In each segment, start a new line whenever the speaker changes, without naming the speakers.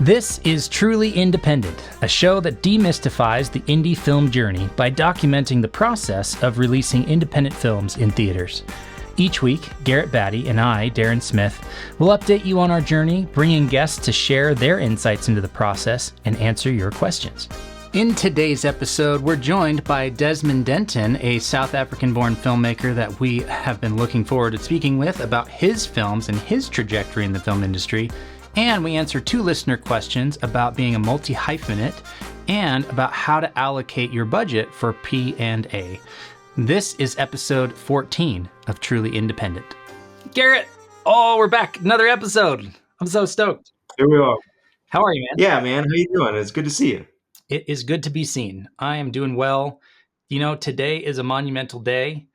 This is Truly Independent, a show that demystifies the indie film journey by documenting the process of releasing independent films in theaters. Each week, Garrett Batty and I, Darren Smith, will update you on our journey, bringing guests to share their insights into the process and answer your questions. In today's episode, we're joined by Desmond Denton, a South African-born filmmaker that we have been looking forward to speaking with about his films and his trajectory in the film industry. And we answer 2 listener questions about being a multi-hyphenate and about how to allocate your budget for P&A. This is episode 14 of Truly Independent. Garrett, we're back. Another episode. I'm so stoked.
Here we are.
How are you, man?
Yeah, man. How you doing? It's good to see you.
It is good to be seen. I am doing well. You know, today is a monumental day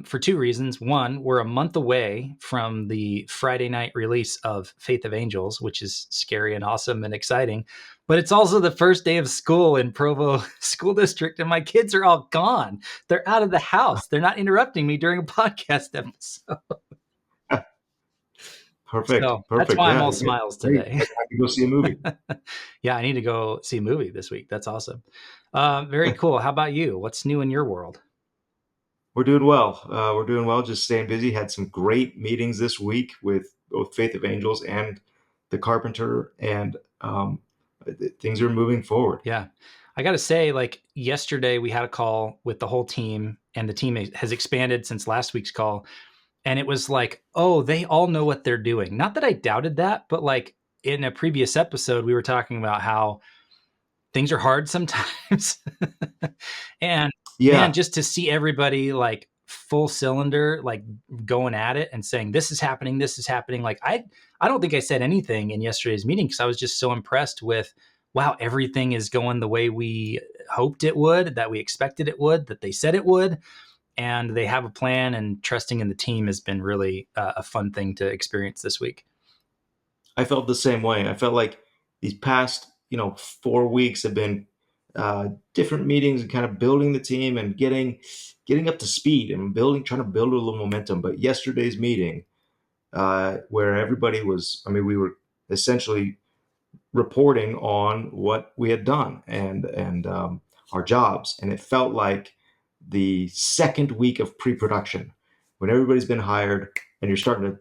for 2 reasons. One, we're a month away from the Friday night release of Faith of Angels, which is scary and awesome and exciting. But it's also the first day of school in Provo School District, and my kids are all gone. They're out of the house. They're not interrupting me during a podcast episode.
Perfect.
So
Perfect.
that's why I'm all smiles today.
I have to go see a movie.
Yeah, I need to go see a movie this week. That's awesome. Very cool. How about you? What's new in your world?
We're doing well. We're doing well. Just staying busy. Had some great meetings this week with both Faith of Angels and The Carpenter, and things are moving forward.
Yeah. I got to say, like yesterday, we had a call with the whole team, and the team has expanded since last week's call. And it was like, oh, they all know what they're doing. Not that I doubted that, but like in a previous episode, we were talking about how things are hard sometimes. And man, just to see everybody like full cylinder, like going at it and saying, this is happening. Like, I don't think I said anything in yesterday's meeting because I was just so impressed with, wow, everything is going the way we hoped it would, that we expected it would, that they said it would. And they have a plan, and trusting in the team has been really a fun thing to experience this week.
I felt the same way. I felt like these past, 4 weeks have been different meetings and kind of building the team and getting up to speed and trying to build a little momentum. But yesterday's meeting, where everybody we were essentially reporting on what we had done and our jobs, and it felt like the second week of pre-production when everybody's been hired and you're starting to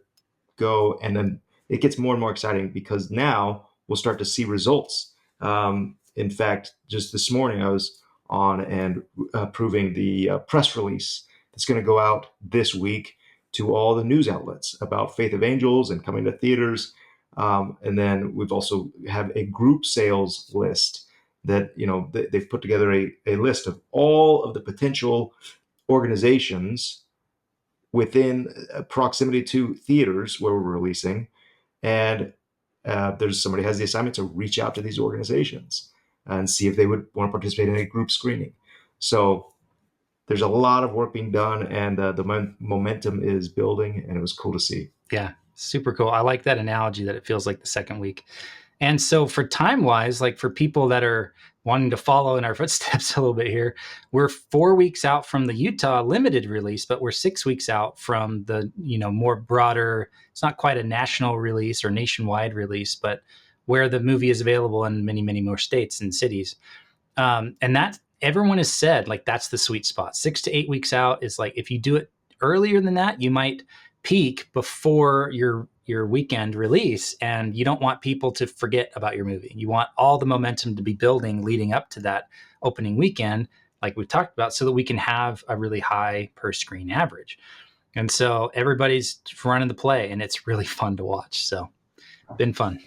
go, and then it gets more and more exciting because now we'll start to see results. In fact, just this morning I was on and approving the press release that's going to go out this week to all the news outlets about Faith of Angels and coming to theaters. And then we've also have a group sales list that, they've put together a list of all of the potential organizations within proximity to theaters where we're releasing. And there's somebody has the assignment to reach out to these organizations and see if they would want to participate in a group screening. So there's a lot of work being done, and the momentum is building, and it was cool to see.
Yeah, super cool. I like that analogy that it feels like the second week. And so for time-wise, like for people that are wanting to follow in our footsteps a little bit here, we're 4 weeks out from the Utah limited release, but we're 6 weeks out from the, more broader, it's not quite a national release or nationwide release, but where the movie is available in many, many more states and cities. And that everyone has said, like, that's the sweet spot. 6 to 8 weeks out is like, if you do it earlier than that, you might peak before your weekend release, and you don't want people to forget about your movie. You want all the momentum to be building leading up to that opening weekend, like we've talked about, so that we can have a really high per screen average. And so everybody's running the play, and it's really fun to watch. So been fun.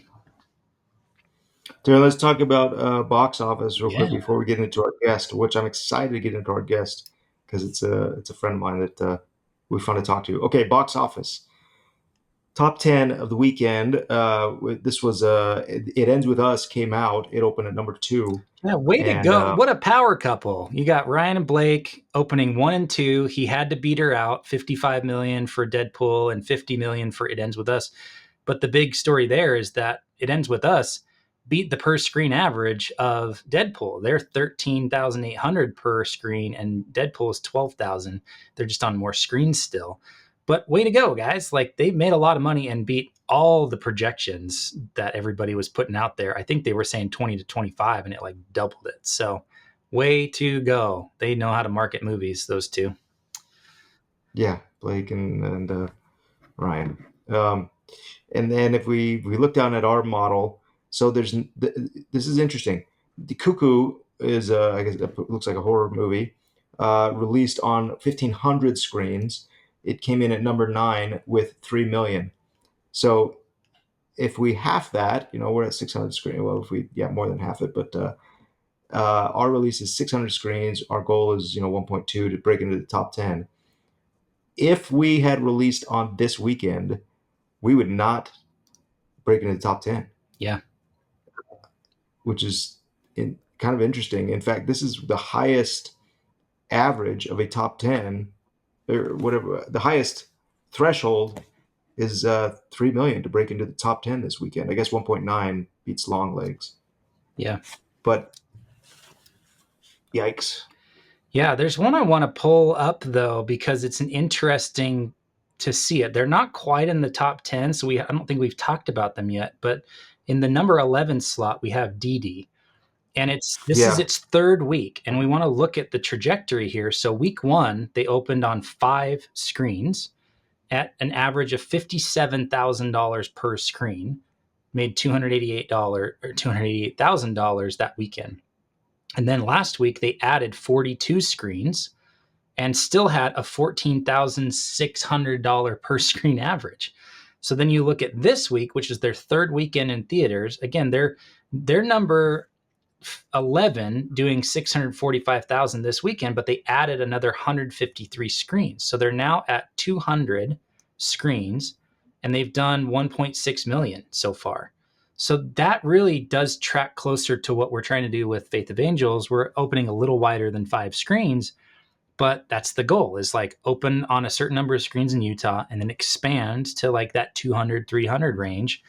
Darren, let's talk about box office real quick before we get into our guest, which I'm excited to get into our guest because it's a friend of mine that we're fun to talk to. Okay, box office. Top 10 of the weekend. This was It Ends With Us came out. It opened at number 2.
Yeah, way to go. What a power couple. You got Ryan and Blake opening 1 and 2. He had to beat her out, $55 million for Deadpool and $50 million for It Ends With Us. But the big story there is that It Ends With Us beat the per screen average of Deadpool. They're $13,800 per screen, and Deadpool is $12,000. They're just on more screens still. But way to go, guys. Like, they've made a lot of money and beat all the projections that everybody was putting out there, I think they were saying 20 to 25, and it like doubled it. So way to go. They know how to market movies, those two.
Yeah, Blake and Ryan. And then if we look down at our model, so this is interesting. The Cuckoo is I guess it looks like a horror movie, released on 1,500 screens. It came in at number 9 with 3 million. So if we half that, we're at 600 screens. Well, if we more than half it, but our release is 600 screens. Our goal is 1.2 to break into the top 10. If we had released on this weekend, we would not break into the top 10.
Yeah.
Which is kind of interesting. In fact, this is the highest average of a top 10, or whatever. The highest threshold is 3 million to break into the top 10 this weekend. I guess 1.9 beats Long Legs.
Yeah.
But yikes.
Yeah, there's one I want to pull up, though, because it's an interesting to see it. They're not quite in the top 10, so I don't think we've talked about them yet. But in the number 11 slot, we have DD. And this is its third week, and we want to look at the trajectory here. So week 1, they opened on 5 screens at an average of $57,000 per screen, made $288,000 that weekend. And then last week, they added 42 screens and still had a $14,600 per screen average. So then you look at this week, which is their third weekend in theaters. Again, they're number 11 doing 645,000 this weekend, but they added another 153 screens. So they're now at 200 screens, and they've done 1.6 million so far. So that really does track closer to what we're trying to do with Faith of Angels. We're opening a little wider than 5 screens, but that's the goal, is like open on a certain number of screens in Utah and then expand to like that 200, 300 range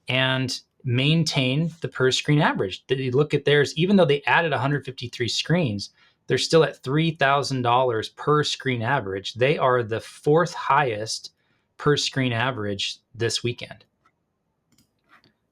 and maintain the per screen average. You look at theirs, even though they added 153 screens, they're still at $3,000 per screen average. They are the 4th highest per screen average this weekend.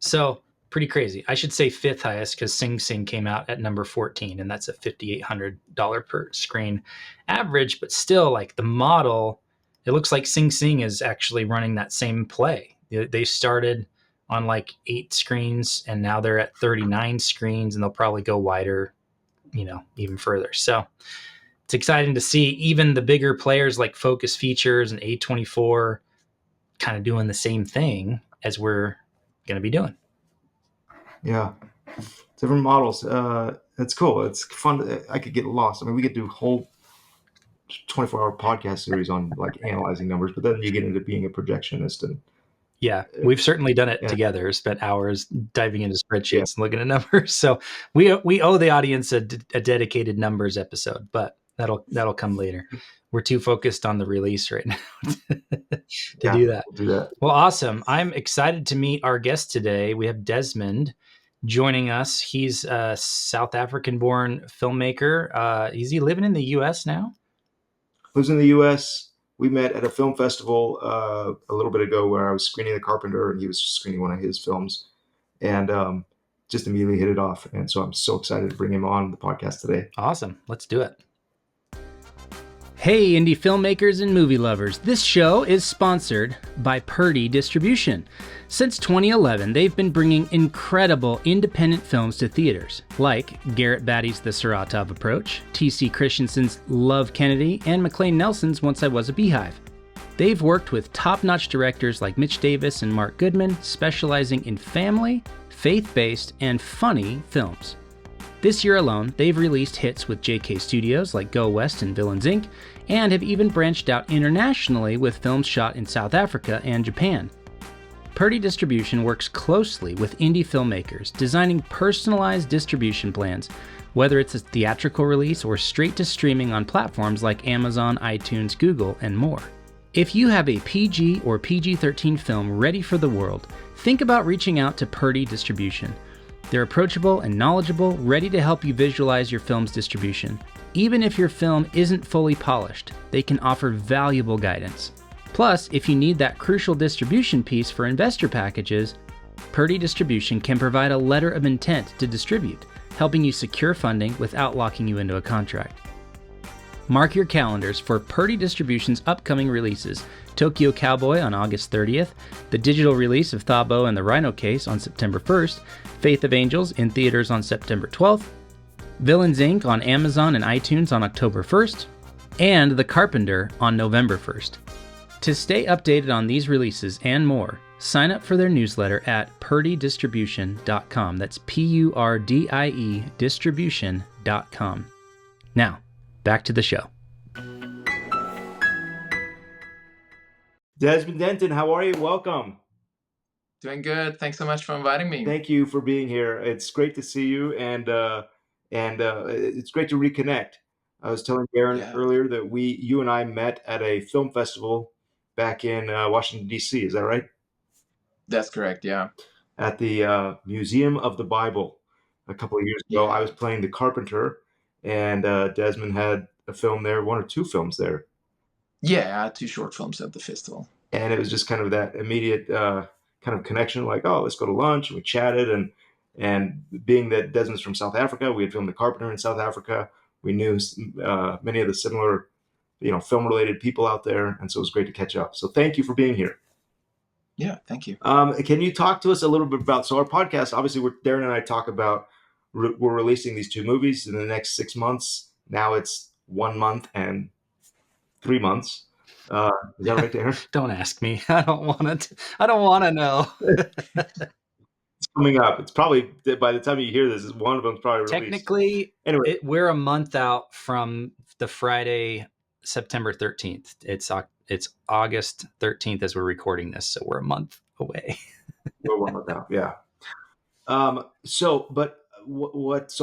So pretty crazy. I should say 5th highest because Sing Sing came out at number 14, and that's a $5,800 per screen average. But still, like the model, it looks like Sing Sing is actually running that same play. They started on like 8 screens, and now they're at 39 screens, and they'll probably go wider, even further. So it's exciting to see even the bigger players like Focus Features and A24 kind of doing the same thing as we're going to be doing.
Yeah, different models. It's cool. It's fun. I could get lost. I mean, we could do a whole 24-hour podcast series on like analyzing numbers, but then you get into being a projectionist. And
yeah, we've certainly done it together. Spent hours diving into spreadsheets and looking at numbers. So we owe the audience a dedicated numbers episode, but that'll come later. We're too focused on the release right now to do that.
We'll do that.
Well, awesome. I'm excited to meet our guest today. We have Desmond joining us. He's a South African-born filmmaker. Is he living in the U.S. now?
Lives in the U.S. We met at a film festival a little bit ago where I was screening The Carpenter, and he was screening one of his films, and just immediately hit it off. And so I'm so excited to bring him on the podcast today.
Awesome. Let's do it. Hey, indie filmmakers and movie lovers. This show is sponsored by Purdy Distribution. Since 2011, they've been bringing incredible independent films to theaters, like Garrett Batty's The Saratov Approach, T.C. Christensen's Love Kennedy, and McLean Nelson's Once I Was a Beehive. They've worked with top-notch directors like Mitch Davis and Mark Goodman, specializing in family, faith-based, and funny films. This year alone, they've released hits with JK Studios like Go West and Villains Inc., and have even branched out internationally with films shot in South Africa and Japan. Purdy Distribution works closely with indie filmmakers, designing personalized distribution plans, whether it's a theatrical release or straight to streaming on platforms like Amazon, iTunes, Google, and more. If you have a PG or PG-13 film ready for the world, think about reaching out to Purdy Distribution. They're approachable and knowledgeable, ready to help you visualize your film's distribution. Even if your film isn't fully polished, they can offer valuable guidance. Plus, if you need that crucial distribution piece for investor packages, Purdy Distribution can provide a letter of intent to distribute, helping you secure funding without locking you into a contract. Mark your calendars for Purdy Distribution's upcoming releases: Tokyo Cowboy on August 30th, the digital release of Thabo and the Rhino Case on September 1st, Faith of Angels in theaters on September 12th, Villains Inc. on Amazon and iTunes on October 1st, and The Carpenter on November 1st. To stay updated on these releases and more, sign up for their newsletter at purdydistribution.com. That's Purdie distribution.com. Now, back to the show.
Desmond Denton, how are you? Welcome.
Doing good. Thanks so much for inviting me.
Thank you for being here. It's great to see you, and it's great to reconnect. I was telling Darren earlier that you and I met at a film festival back in Washington, D.C. Is that right?
That's correct, yeah.
At the Museum of the Bible a couple of years ago. I was playing The Carpenter, and Desmond had a film there, one or two films there.
Yeah, I had 2 short films at the festival.
And it was just kind of that immediate kind of connection, like, oh, let's go to lunch. And we chatted, and being that Desmond's from South Africa, we had filmed The Carpenter in South Africa. We knew many of the similar, film-related people out there, and so it was great to catch up. So thank you for being here.
Yeah, thank you.
Can you talk to us a little bit about, so our podcast, obviously, Darren and I talk about, we're releasing these 2 movies in the next 6 months. Now it's 1 month and 3 months. Is that right, Darren?
Don't ask me. I don't want to know.
It's coming up. It's probably, by the time you hear this, one of them's probably released.
Technically, anyway, we're a month out from the Friday, September 13th. It's August 13th as we're recording this, so we're a month away.
We're 1 month out, yeah. So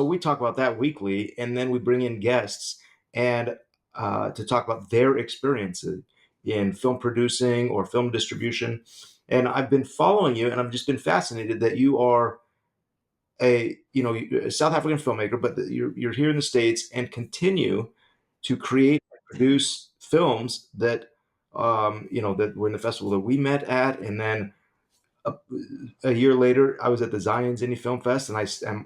we talk about that weekly, and then we bring in guests and to talk about their experiences in film producing or film distribution. And I've been following you, and I've just been fascinated that you are a South African filmmaker, but you're here in the States and continue to create and produce films that that were in the festival that we met at, and then a year later, I was at the Zion's Indie Film Fest, and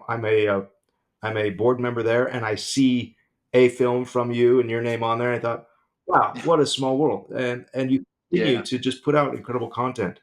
I'm a board member there, and I see a film from you and your name on there. And I thought, wow, what a small world, and you continue to just put out incredible content.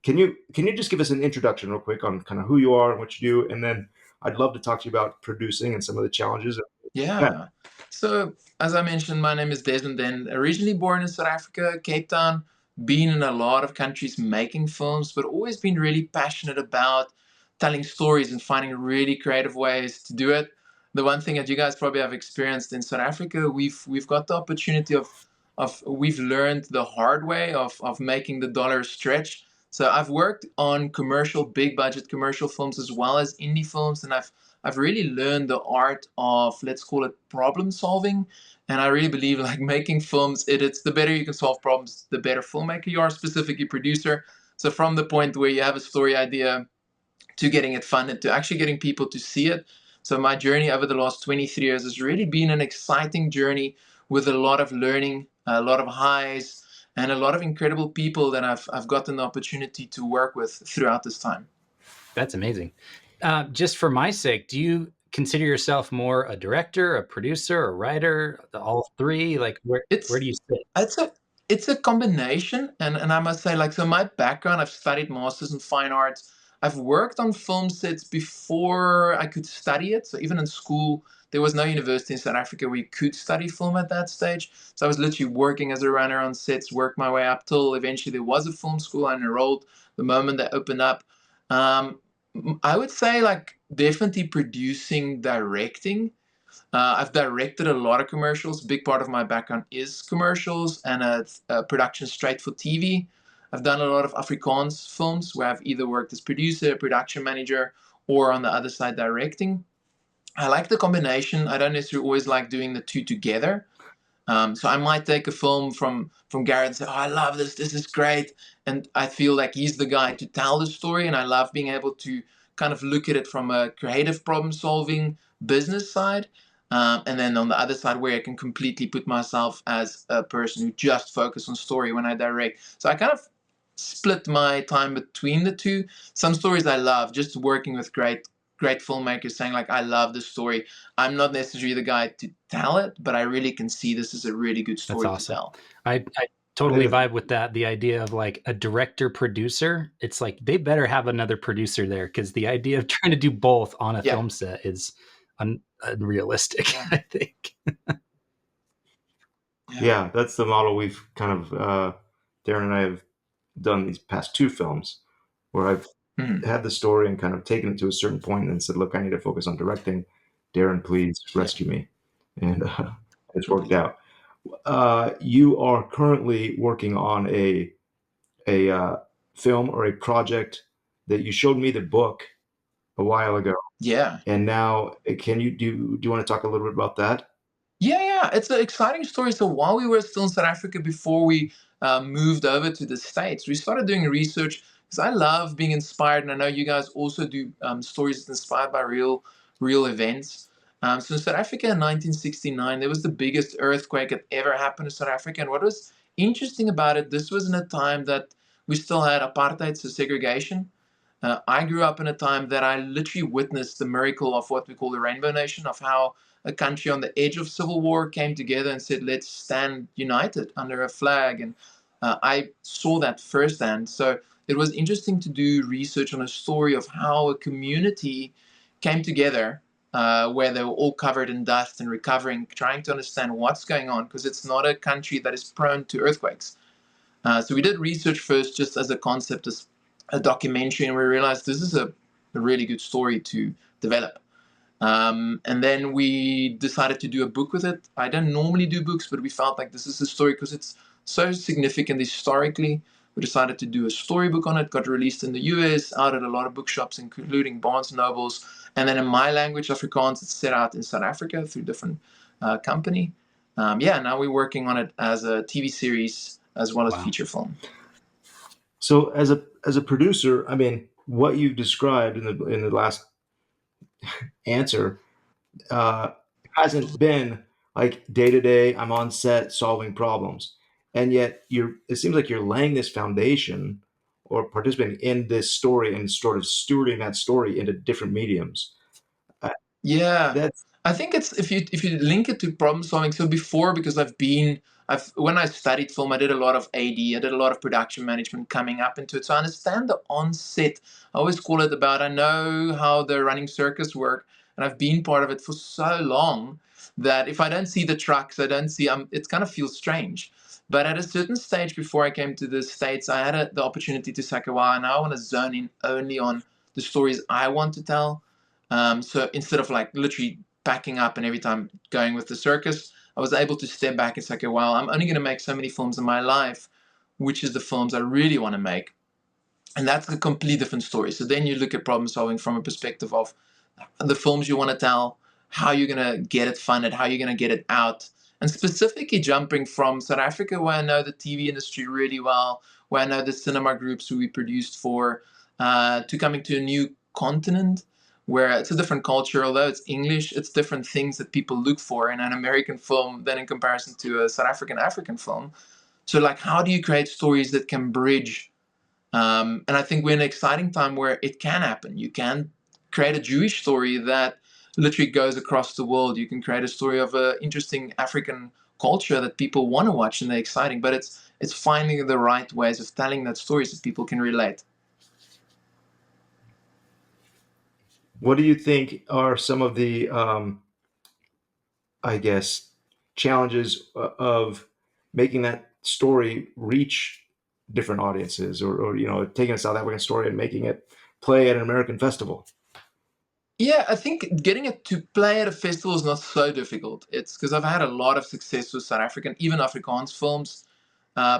Can you just give us an introduction real quick on kind of who you are and what you do, and then I'd love to talk to you about producing and some of the challenges.
Yeah. So as I mentioned, my name is Desmond Denton, originally born in South Africa, Cape Town, been in a lot of countries making films, but always been really passionate about telling stories and finding really creative ways to do it. The one thing that you guys probably have experienced in South Africa, we've got the opportunity of we've learned the hard way of making the dollar stretch. So I've worked on big budget commercial films as well as indie films, and I've really learned the art of, let's call it, problem solving. And I really believe, like, making films, it's the better you can solve problems, the better filmmaker you are, specifically producer. So from the point where you have a story idea to getting it funded, to actually getting people to see it. So my journey over the last 23 years has really been an exciting journey with a lot of learning, a lot of highs, and a lot of incredible people that I've gotten the opportunity to work with throughout this time. That's
amazing. Just for my sake, do you consider yourself more a director, a producer, a writer, all three? Like, where do you sit?
It's a combination, and I must say, like, so my background, I've studied masters in fine arts. I've worked on film sets before I could study it. So even in school, there was no university in South Africa where you could study film at that stage. So I was literally working as a runner on sets, worked my way up till eventually there was a film school. I enrolled the moment they opened up. I would say, like, definitely producing, directing. I've directed a lot of commercials. Big part of my background is commercials and a production straight for TV. I've done a lot of Afrikaans films where I've either worked as producer, production manager, or on the other side directing. I like the combination. I don't necessarily always like doing the two together. So I might take a film from Garrett and say, oh, I love this. This is great. And I feel like he's the guy to tell the story. And I love being able to kind of look at it from a creative problem-solving business side. And then on the other side, where I can completely put myself as a person who just focuses on story when I direct. So I kind of split my time between the two. Some stories I love, just working with great filmmakers, saying like, I love this story. I'm not necessarily the guy to tell it, but I really can see this is a really good
That's
story to
awesome.
tell.
I totally vibe with that. The idea of like a director producer, it's like they better have another producer there, because the idea of trying to do both on a film set is unrealistic, I think.
Yeah, that's the model we've kind of Darren and I have done these past two films, where I've had the story and kind of taken it to a certain point and then said, look, I need to focus on directing. Darren, please rescue me. And it's worked out. You are currently working on a film or a project that you showed me the book a while ago.
Yeah.
And now, can you do you want to talk a little bit about that?
Yeah, it's an exciting story. So while we were still in South Africa, before we moved over to the States, we started doing research because I love being inspired, and I know you guys also do stories inspired by real events. So in South Africa in 1969, there was the biggest earthquake that ever happened in South Africa. And what was interesting about it, this was in a time that we still had apartheid, so segregation. I grew up in a time that I literally witnessed the miracle of what we call the Rainbow Nation, of how a country on the edge of civil war came together and said, let's stand united under a flag. And I saw that firsthand. So it was interesting to do research on a story of how a community came together, where they were all covered in dust and recovering, trying to understand what's going on, because it's not a country that is prone to earthquakes. So we did research first just as a concept, as a documentary, and we realized this is a really good story to develop. And then we decided to do a book with it. I don't normally do books, but we felt like this is a story because it's so significant historically. We decided to do a storybook on it, got released in the US, out at a lot of bookshops, including Barnes and Nobles. And then in my language, Afrikaans, it's set out in South Africa through a different company. Now we're working on it as a TV series as well as feature film.
So as a producer, I mean, what you've described in the last answer hasn't been like day to day. I'm on set solving problems, and yet it seems like you're laying this foundation or participating in this story and sort of stewarding that story into different mediums.
I think it's if you link it to problem solving. So before, because when I studied film, I did a lot of AD, I did a lot of production management coming up into it. So I understand the onset. I always call it about, I know how the running circus work, and I've been part of it for so long that if I don't see the trucks, I don't see, it kind of feels strange. But at a certain stage before I came to the States, I had the opportunity to say, okay, well, now I want to zone in only on the stories I want to tell. So instead of like literally packing up and every time going with the circus, I was able to step back and say, okay, well, I'm only going to make so many films in my life, which is the films I really want to make. And that's a completely different story. So then you look at problem solving from a perspective of the films you want to tell, how you're going to get it funded, how you're going to get it out. And specifically jumping from South Africa, where I know the TV industry really well, where I know the cinema groups who we produced for, to coming to a new continent where it's a different culture. Although it's English, it's different things that people look for in an American film than in comparison to a South African film. So like, how do you create stories that can bridge? And I think we're in an exciting time where it can happen. You can create a Jewish story that literally goes across the world. You can create a story of an interesting African culture that people want to watch and they're exciting. But it's finding the right ways of telling that stories that people can relate.
What do you think are some of the, I guess, challenges of making that story reach different audiences, or taking a South African story and making it play at an American festival?
Yeah, I think getting it to play at a festival is not so difficult. It's because I've had a lot of success with South African, even Afrikaans films,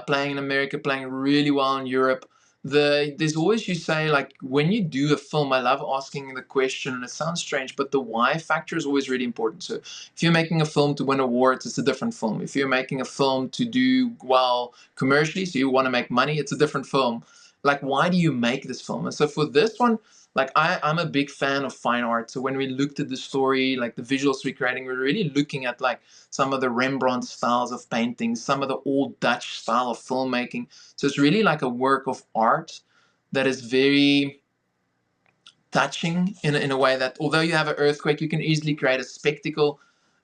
playing in America, playing really well in Europe. There's always, you say, like, when you do a film, I love asking the question, and it sounds strange, but the why factor is always really important. So if you're making a film to win awards, it's a different film. If you're making a film to do well commercially, so you want to make money, it's a different film. Like, why do you make this film? And so for this one, like I'm a big fan of fine art. So when we looked at the story, like the visuals we're creating, we're really looking at like some of the Rembrandt styles of painting, some of the old Dutch style of filmmaking. So it's really like a work of art that is very touching in a way that although you have an earthquake, you can easily create a spectacle.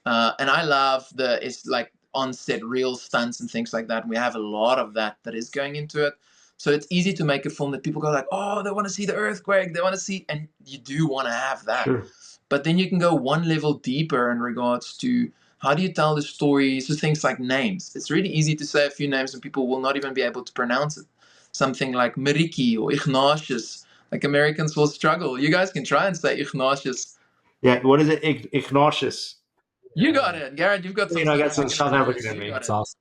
And I love it's like on-set real stunts and things like that. We have a lot of that is going into it. So it's easy to make a film that people go like, oh, they want to see the earthquake, they want to see, and you do want to have that.
Sure.
But then you can go one level deeper in regards to how do you tell the story. So things like names. It's really easy to say a few names and people will not even be able to pronounce it. Something like Mariki or Ignatius. Like Americans will struggle. You guys can try and say Ignatius.
Yeah, what is it? Ignatius.
You got it, Garrett. You've got some.
I got some South African in me.
That's awesome.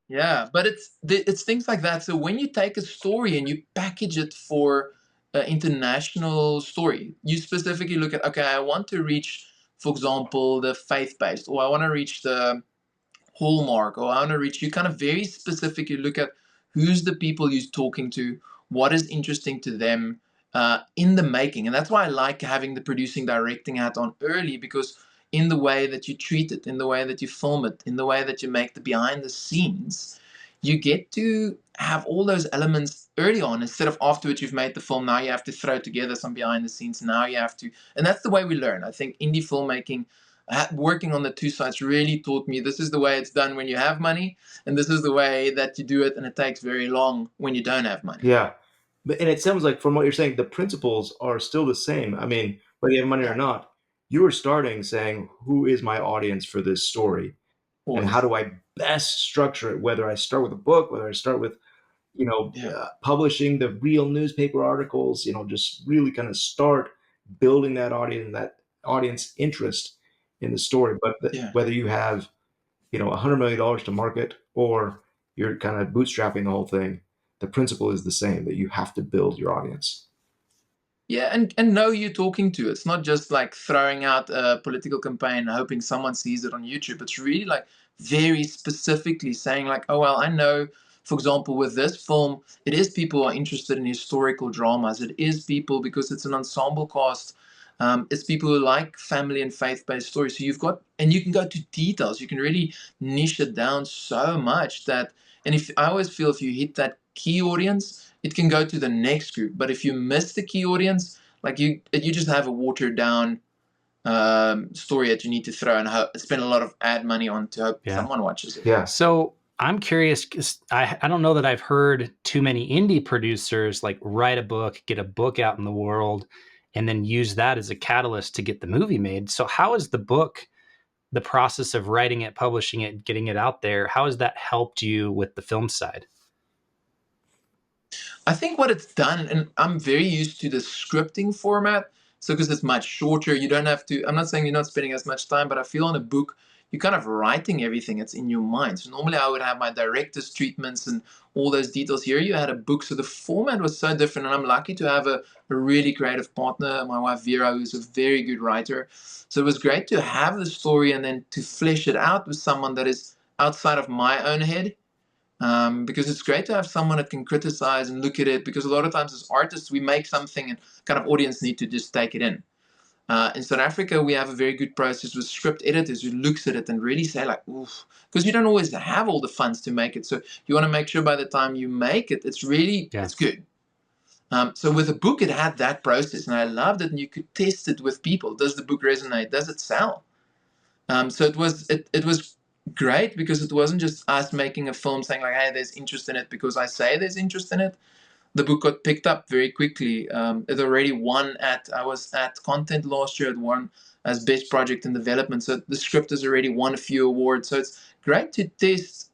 Yeah, but it's things like that. So when you take a story and you package it for an international story, you specifically look at, okay, I want to reach, for example, the faith-based, or I want to reach the hallmark, or I want to reach, you kind of very specifically look at who's the people you're talking to, what is interesting to them in the making. And that's why I like having the producing directing hat on early, because in the way that you treat it, in the way that you film it, in the way that you make the behind the scenes, you get to have all those elements early on instead of afterwards you've made the film. Now you have to throw together some behind the scenes. Now you have to, and that's the way we learn. I think indie filmmaking, working on the two sides really taught me this is the way it's done when you have money, and this is the way that you do it, and it takes very long when you don't have money.
Yeah. And it sounds like from what you're saying, the principles are still the same. I mean, whether you have money or not, you were starting saying, who is my audience for this story?
Always.
And how do I best structure it? Whether I start with a book, whether I start with, publishing the real newspaper articles, just really kind of start building that audience interest in the story. But whether you have, $100 million to market or you're kind of bootstrapping the whole thing, the principle is the same, that you have to build your audience.
Yeah, and know you're talking to. It's not just like throwing out a political campaign and hoping someone sees it on YouTube. It's really like very specifically saying like, oh, well, I know, for example, with this film, it is people who are interested in historical dramas. It is people, because it's an ensemble cast, it's people who like family and faith-based stories. So you've got, and you can go to details. You can really niche it down so much that, and if I always feel if you hit that key audience, it can go to the next group. But if you miss the key audience, like you just have a watered down story that you need to throw and spend a lot of ad money on to hope someone watches it.
Yeah.
So I'm curious, because I don't know that I've heard too many indie producers like write a book, get a book out in the world, and then use that as a catalyst to get the movie made. So how is the book, the process of writing it, publishing it, getting it out there, how has that helped you with the film side?
I think what it's done, and I'm very used to the scripting format, so because it's much shorter, you don't have to, I'm not saying you're not spending as much time, but I feel on a book, you're kind of writing everything that's in your mind. So normally I would have my director's treatments and all those details. Here you had a book, so the format was so different, and I'm lucky to have a really creative partner, my wife Vera, who's a very good writer. So it was great to have the story and then to flesh it out with someone that is outside of my own head. Because it's great to have someone that can criticize and look at it, because a lot of times as artists we make something and kind of audience need to just take it in. In South Africa we have a very good process with script editors who looks at it and really say like, oof, because you don't always have all the funds to make it, so you want to make sure by the time you make it, it's really it's good. So with a book it had that process, and I loved it, and you could test it with people. Does the book resonate? Does it sell? So it was great, because it wasn't just us making a film saying like, hey, there's interest in it because I say there's interest in it. The book got picked up very quickly. It already won I was at Content last year, it won as best project in development. So the script has already won a few awards. So it's great to test,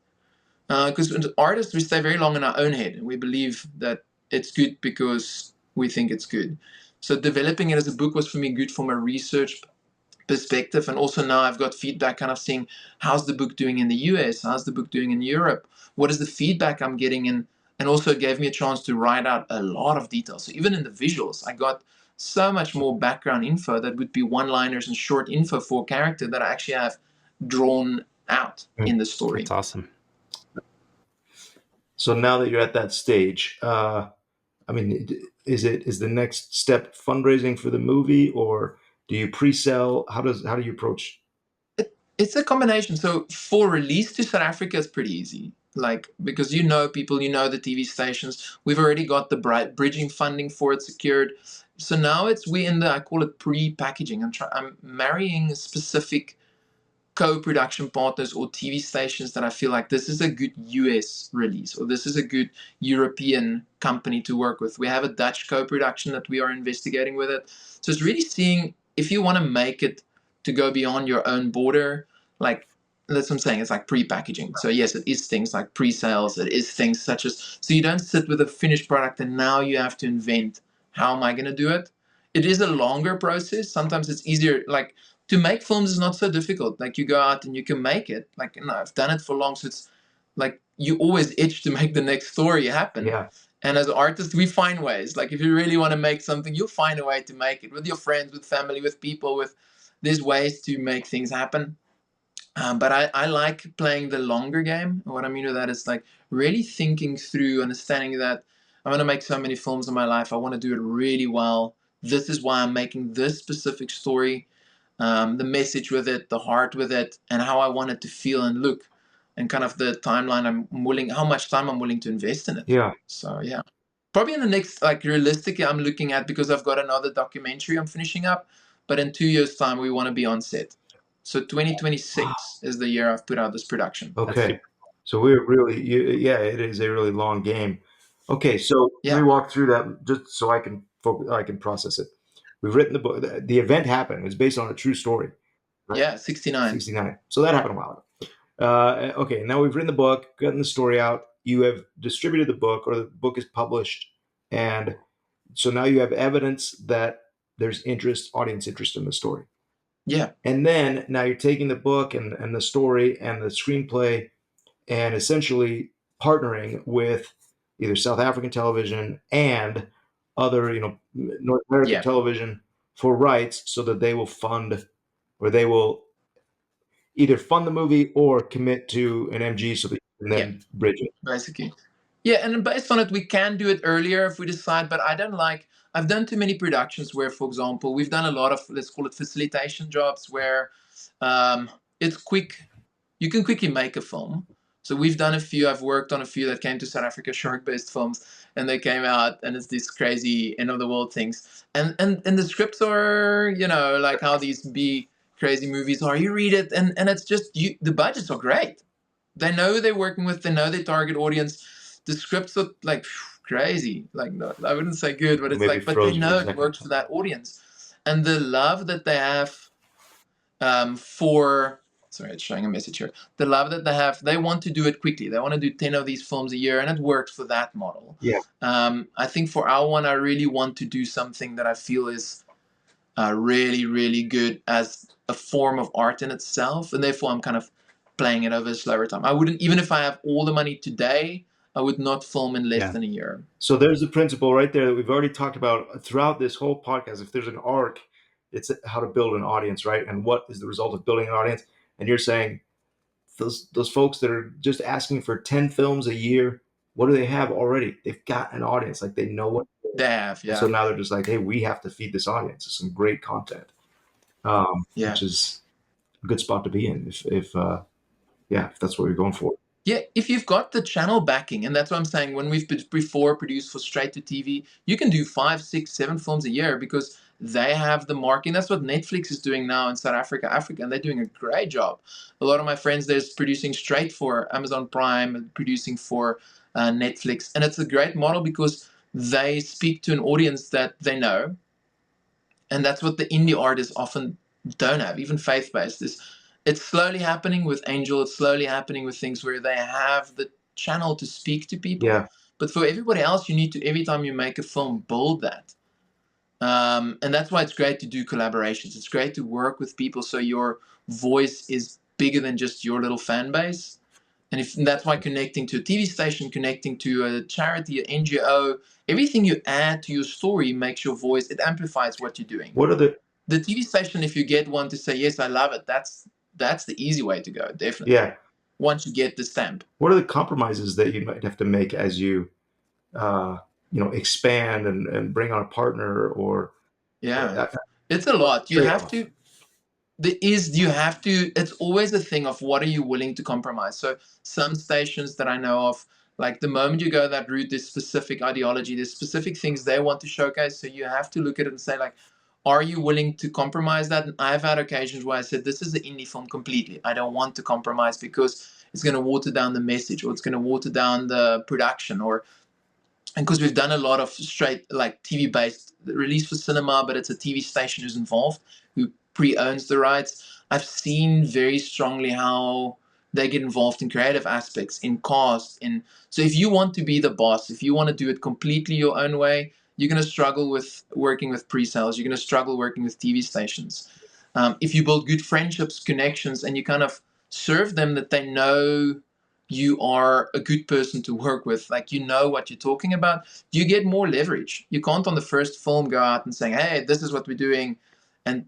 because as artists we stay very long in our own head and we believe that it's good because we think it's good. So developing it as a book was for me good from a research perspective, and also now I've got feedback kind of seeing how's the book doing in the US, how's the book doing in Europe, what is the feedback I'm getting in, and also it gave me a chance to write out a lot of details. So even in the visuals I got so much more background info that would be one-liners and short info for a character that I actually have drawn out in the story.
That's awesome.
So now that you're at that stage, I mean, is the next step fundraising for the movie, or do you pre-sell? How do you approach?
It's a combination. So for release to South Africa, it's pretty easy. Like, because people, the TV stations. We've already got the bridging funding for it secured. So now we in the, I call it pre-packaging. I'm marrying specific co-production partners or TV stations that I feel like this is a good US release, or this is a good European company to work with. We have a Dutch co-production that we are investigating with it. So it's really seeing if you want to make it to go beyond your own border, like that's what I'm saying. It's like pre-packaging. So yes, it is things like pre-sales. It is things such as, so you don't sit with a finished product and now you have to invent, how am I going to do it? It is a longer process. Sometimes it's easier, like, to make films is not so difficult. Like, you go out and you can make it. Like, I've done it for long, so it's like you always itch to make the next story happen.
Yeah.
And as artists, we find ways. Like, if you really want to make something, you'll find a way to make it with your friends, with family, with people. There's ways to make things happen. But I like playing the longer game. What I mean with that is like really thinking through, understanding that I'm going to make so many films in my life. I want to do it really well. This is why I'm making this specific story. The message with it, the heart with it, and how I want it to feel and look, and kind of the timeline how much time I'm willing to invest in it.
Yeah.
So yeah, probably in the next, like, realistically, I'm looking at, because I've got another documentary I'm finishing up, but in 2 years' time we want to be on set. So 2026 is the year I've put out this production.
Okay. So we're really, it is a really long game. Okay, so
Yeah.
let me walk through that just so I can process it. We've written the book. The event happened. It was based on a true story. Right?
Yeah, 69.
69. So that happened a while ago. Okay, now we've written the book, gotten the story out. You have distributed the book, or the book is published, and so now you have evidence that there's audience interest in the story.
Yeah.
And then now you're taking the book and the story and the screenplay and essentially partnering with either South African television and other, North American television for rights, so that they will fund, or they will either fund the movie or commit to an MG so that you can then bridge it.
Basically. Yeah, and based on it, we can do it earlier if we decide, but I've done too many productions where, for example, we've done a lot of, let's call it facilitation jobs, where it's quick. You can quickly make a film. So we've done a few, I've worked on a few that came to South Africa, shark-based films, and they came out, and it's these crazy end-of-the-world things. And the scripts are, like how these big, crazy movies are. You read it, and it's just, the budgets are great. They know who they're working with. They know their target audience. The scripts are like crazy. Like, no, I wouldn't say good, but it's
Maybe
like, but they know it works for that audience. And the love that they have sorry, it's showing a message here. The love that they have, they want to do it quickly. They want to do 10 of these films a year, and it works for that model.
Yeah.
I think for our one, I really want to do something that I feel is really, really good as a form of art in itself. And therefore, I'm kind of playing it over a slower time. I wouldn't, even if I have all the money today, I would not film in less than a year.
So there's the principle right there that we've already talked about throughout this whole podcast. If there's an arc, it's how to build an audience, right? And what is the result of building an audience? And you're saying those folks that are just asking for 10 films a year, what do they have already? They've got an audience. Like, they know what
they have. Yeah.
So now they're just like, hey, we have to feed this audience some great content, which is a good spot to be in if that's what you're going for.
Yeah, if you've got the channel backing, and that's what I'm saying, when we've before produced for straight to TV, you can do 5, 6, 7 films a year because they have the marketing. That's what Netflix is doing now in South Africa, and they're doing a great job. A lot of my friends, they're producing straight for Amazon Prime and producing for Netflix. And it's a great model because they speak to an audience that they know. And that's what the indie artists often don't have, even faith-based. It's slowly happening with Angel. It's slowly happening with things where they have the channel to speak to people.
Yeah.
But for everybody else, you need to, every time you make a film, build that. And that's why it's great to do collaborations. It's great to work with people so your voice is bigger than just your little fan base. And that's why connecting to a TV station, connecting to a charity, an NGO, everything you add to your story makes your voice, it amplifies what you're doing.
What are the
TV station, if you get one to say, yes, I love it, that's the easy way to go, definitely.
Yeah.
Once you get the stamp.
What are the compromises that you might have to make as you expand and bring on a partner or
Yeah,
uh,
it's a lot. You have
trade-offs.
to. You have to. It's always a thing of what are you willing to compromise. So some stations that I know of, like the moment you go that route, there's specific ideology, there's specific things they want to showcase. So you have to look at it and say like, are you willing to compromise that? And I've had occasions where I said, this is an indie film completely. I don't want to compromise because it's going to water down the message, or it's going to water down the production, or and because we've done a lot of straight like TV based release for cinema, but it's a TV station who's involved, who pre-owns the rights. I've seen very strongly how they get involved in creative aspects, in cast, in so if you want to be the boss, if you want to do it completely your own way, you're going to struggle with working with pre-sales. You're going to struggle working with TV stations. If you build good friendships, connections, and you kind of serve them that they know you are a good person to work with, like you know what you're talking about, you get more leverage. You can't on the first film go out and saying, hey, this is what we're doing, and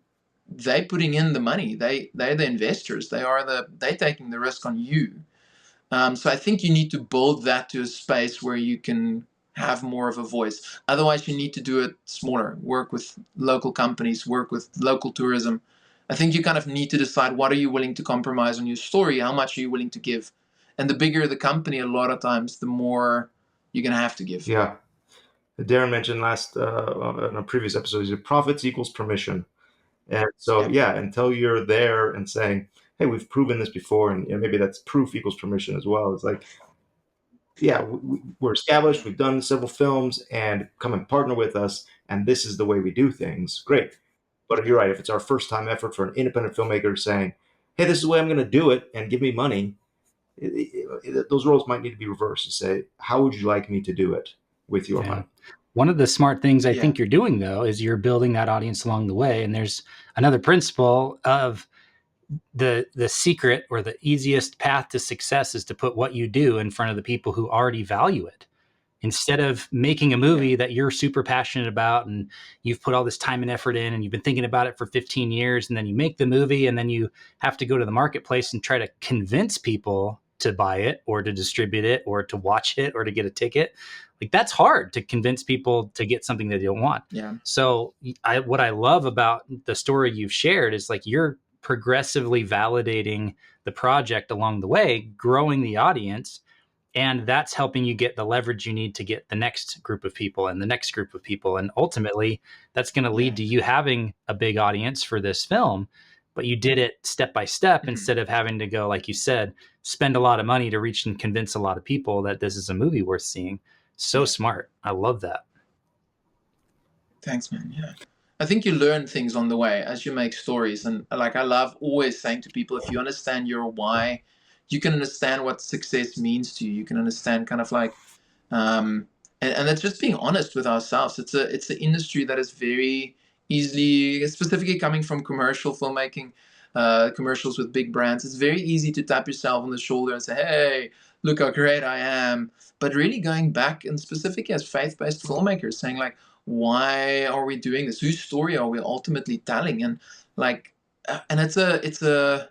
they putting in the money. They're the investors. They taking the risk on you. So I think you need to build that to a space where you can have more of a voice. Otherwise, you need to do it smaller. Work with local companies. Work with local tourism. I think you kind of need to decide what are you willing to compromise on your story. How much are you willing to give? And the bigger the company, a lot of times, the more you're gonna have to give.
Yeah. Darren mentioned in a previous episode, he said profits equals permission. And so,
Yeah.
yeah, until you're there and saying, hey, we've proven this before, and maybe that's proof equals permission as well. It's like, yeah, we're established, we've done several films, and come and partner with us, and this is the way we do things. Great. But you're right, if it's our first time effort for an independent filmmaker saying, hey, this is the way I'm going to do it, and give me money, those roles might need to be reversed and say, how would you like me to do it with your money?
One of the smart things I
Yeah.
think you're doing, though, is you're building that audience along the way. And there's another principle of the secret, or the easiest path to success, is to put what you do in front of the people who already value it. Instead of making a movie that you're super passionate about and you've put all this time and effort in and you've been thinking about it for 15 years, and then you make the movie and then you have to go to the marketplace and try to convince people to buy it or to distribute it or to watch it or to get a ticket. Like, that's hard to convince people to get something that they don't want.
Yeah.
So what I love about the story you've shared is like you're progressively validating the project along the way, growing the audience, and that's helping you get the leverage you need to get the next group of people and the next group of people. And ultimately, that's going to lead to you having a big audience for this film, but you did it step by step instead of having to go, like you said, spend a lot of money to reach and convince a lot of people that this is a movie worth seeing. So smart. I love that.
Thanks, man. Yeah. I think you learn things on the way as you make stories. And like I love always saying to people, if you understand your why, you can understand what success means to you. You can understand kind of like and it's just being honest with ourselves. It's an industry that is very easily, specifically coming from commercial filmmaking, commercials with big brands. It's very easy to tap yourself on the shoulder and say, "Hey, look how great I am." But really going back and specifically as faith-based filmmakers, saying like, "Why are we doing this? Whose story are we ultimately telling?" And like, and it's a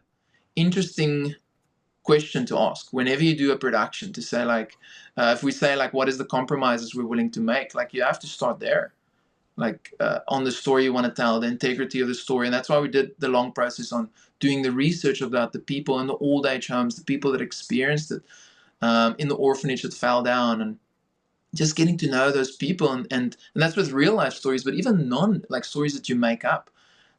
interesting question to ask whenever you do a production, to say like if we say like what is the compromises we're willing to make, like you have to start there, like on the story you want to tell, the integrity of the story. And that's why we did the long process on doing the research about the people in the old age homes, the people that experienced it, in the orphanage that fell down, and just getting to know those people. And that's with real life stories, but even non like stories that you make up.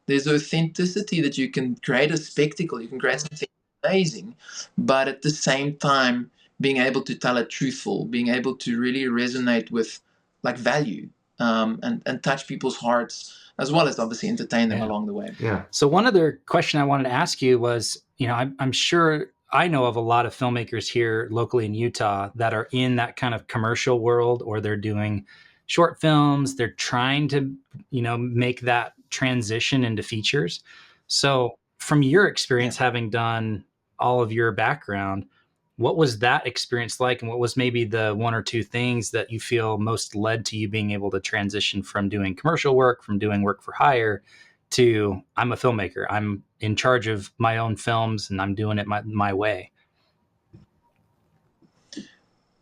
There's authenticity that you can create a spectacle, you can create something amazing, but at the same time, being able to tell it truthful, being able to really resonate with like value, and touch people's hearts, as well as obviously entertain them along the way.
Yeah.
So one other question I wanted to ask you was, I'm sure I know of a lot of filmmakers here locally in Utah that are in that kind of commercial world, or they're doing short films. They're trying to, make that transition into features. So from your experience, having done all of your background, what was that experience like? And what was maybe the one or two things that you feel most led to you being able to transition from doing commercial work, from doing work for hire, to I'm a filmmaker. I'm in charge of my own films and I'm doing it my way.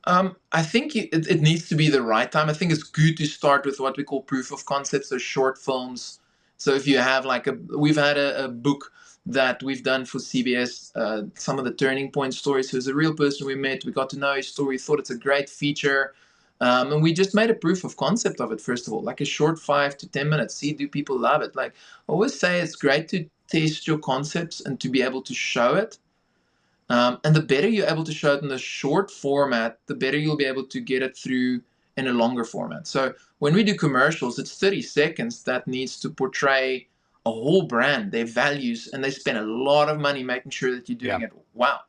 I think it needs to be the right time. I think it's good to start with what we call proof of concepts, so short films. So if you have like we've had a book that we've done for CBS, some of the turning point stories. So it's a real person we met. We got to know his story, thought it's a great feature. And we just made a proof of concept of it, first of all, like a short 5 to 10 minutes. See, do people love it? Like I always say, it's great to test your concepts and to be able to show it. And the better you're able to show it in the short format, the better you'll be able to get it through in a longer format. So when we do commercials, it's 30 seconds that needs to portray a whole brand, their values, and they spend a lot of money making sure that you're doing
Yeah.
it wow.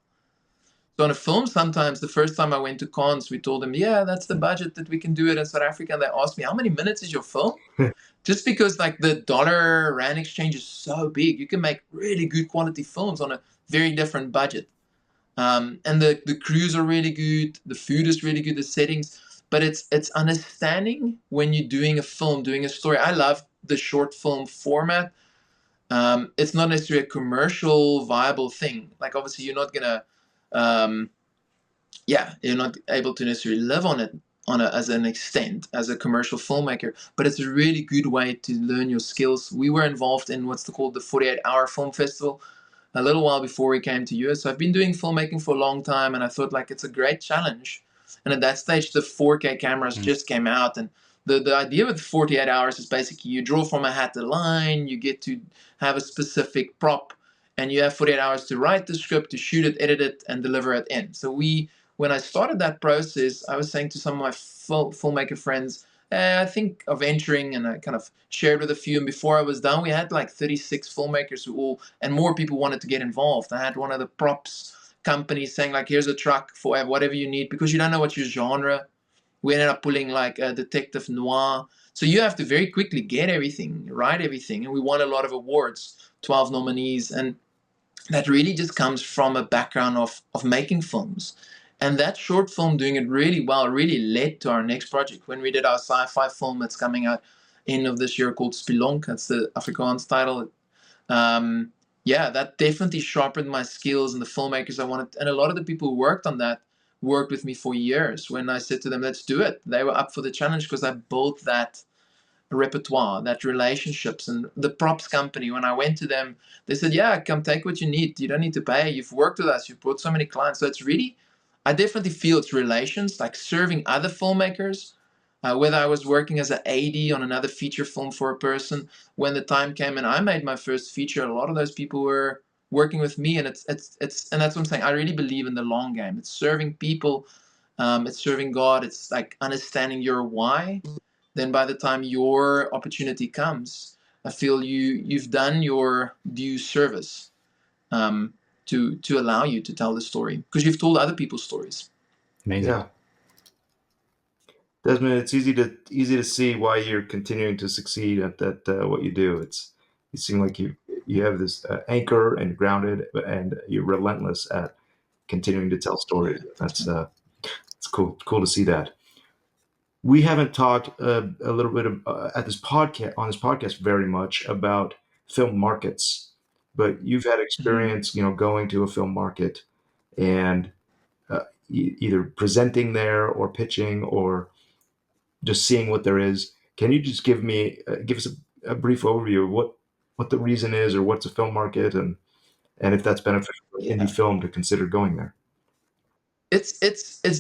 So on a film, sometimes the first time I went to cons, we told them, yeah, that's the budget that we can do it in South Africa. And they asked me, how many minutes is your film? Just because like the dollar rand exchange is so big, you can make really good quality films on a very different budget. And the crews are really good, the food is really good, the settings, but it's understanding when you're doing a film, doing a story. I love the short film format. It's not necessarily a commercial viable thing. Like obviously you're not gonna, um, yeah, you're not able to necessarily live on it as an extent as a commercial filmmaker, but it's a really good way to learn your skills. We were involved in what's called the 48-hour film festival a little while before we came to US. So I've been doing filmmaking for a long time, and I thought like it's a great challenge. And at that stage, the 4K cameras just came out, and the idea with 48 hours is basically you draw from a hat a line, you get to have a specific prop, and you have 48 hours to write the script, to shoot it, edit it, and deliver it in. So when I started that process, I was saying to some of my filmmaker friends, I think of entering, and I kind of shared with a few. And before I was done, we had like 36 filmmakers who all, and more people wanted to get involved. I had one of the props companies saying like, here's a truck for whatever you need, because you don't know what your genre. We ended up pulling like a detective noir. So you have to very quickly get everything, write everything. And we won a lot of awards, 12 nominees. And that really just comes from a background of making films. And that short film doing it really well really led to our next project. When we did our sci-fi film that's coming out end of this year called Spelonk, that's the Afrikaans title. Um, yeah, that definitely sharpened my skills and the filmmakers I wanted. And a lot of the people who worked on that worked with me for years. When I said to them, let's do it, they were up for the challenge because I built that repertoire, that relationships. And the props company, when I went to them, they said, yeah, come take what you need. You don't need to pay. You've worked with us. You've brought so many clients. So it's really, I definitely feel it's relations, like serving other filmmakers. Whether I was working as an AD on another feature film for a person, when the time came and I made my first feature, a lot of those people were working with me, and it's and that's what I'm saying. I really believe in the long game. It's serving people, it's serving God. It's like understanding your why. Then by the time your opportunity comes, I feel you've done your due service, to allow you to tell the story, because you've told other people's stories.
Amazing.
Yeah. Desmond, it's easy to see why you're continuing to succeed at that what you do. You seem like you have this anchor and grounded, and you're relentless at continuing to tell stories. That's it's cool to see that. We haven't talked a little bit at this podcast very much about film markets, but you've had experience, going to a film market and either presenting there or pitching or just seeing what there is. Can you just give us a brief overview of what the reason is, or what's a film market, and if that's beneficial for indie
Yeah.
film to consider going there?
It's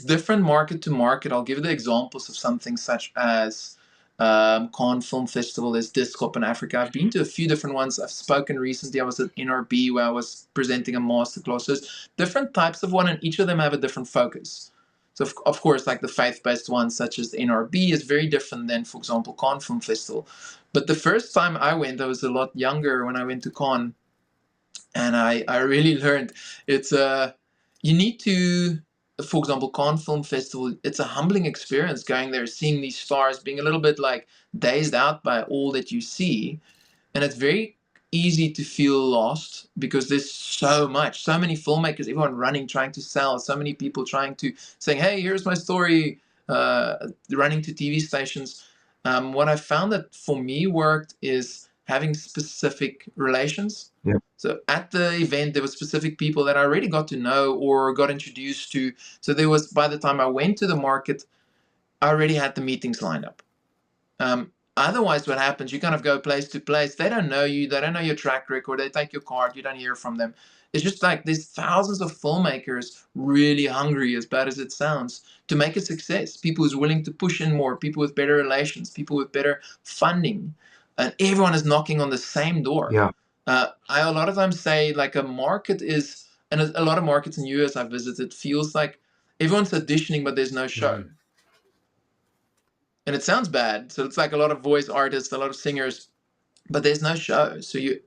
different market to market. I'll give you the examples of something such as Cannes Film Festival. There's Discop in Africa. I've been to a few different ones. I've spoken recently. I was at NRB where I was presenting a masterclass. So there's different types of one, and each of them have a different focus. So of course, like the faith-based ones, such as the NRB, is very different than, for example, Cannes Film Festival. But the first time I went, I was a lot younger when I went to Cannes, and I really learned it's you need to, for example, Cannes Film Festival, it's a humbling experience going there, seeing these stars, being a little bit like dazed out by all that you see. And it's very easy to feel lost because there's so many filmmakers, everyone running, trying to sell, so many people trying to saying, hey, here's my story, running to TV stations. What I found that for me worked is having specific relations.
Yeah.
So at the event, there were specific people that I already got to know or got introduced to. So there was, by the time I went to the market, I already had the meetings lined up. Otherwise, what happens, you kind of go place to place. They don't know you. They don't know your track record. They take your card. You don't hear from them. It's just like there's thousands of filmmakers really hungry, as bad as it sounds, to make a success. People who's willing to push in more, people with better relations, people with better funding. And everyone is knocking on the same door.
Yeah.
I a lot of times say like a market is, and a lot of markets in the US I've visited, feels like everyone's auditioning, but there's no show.
Mhm.
And it sounds bad. So it's like a lot of voice artists, a lot of singers, but there's no show. So you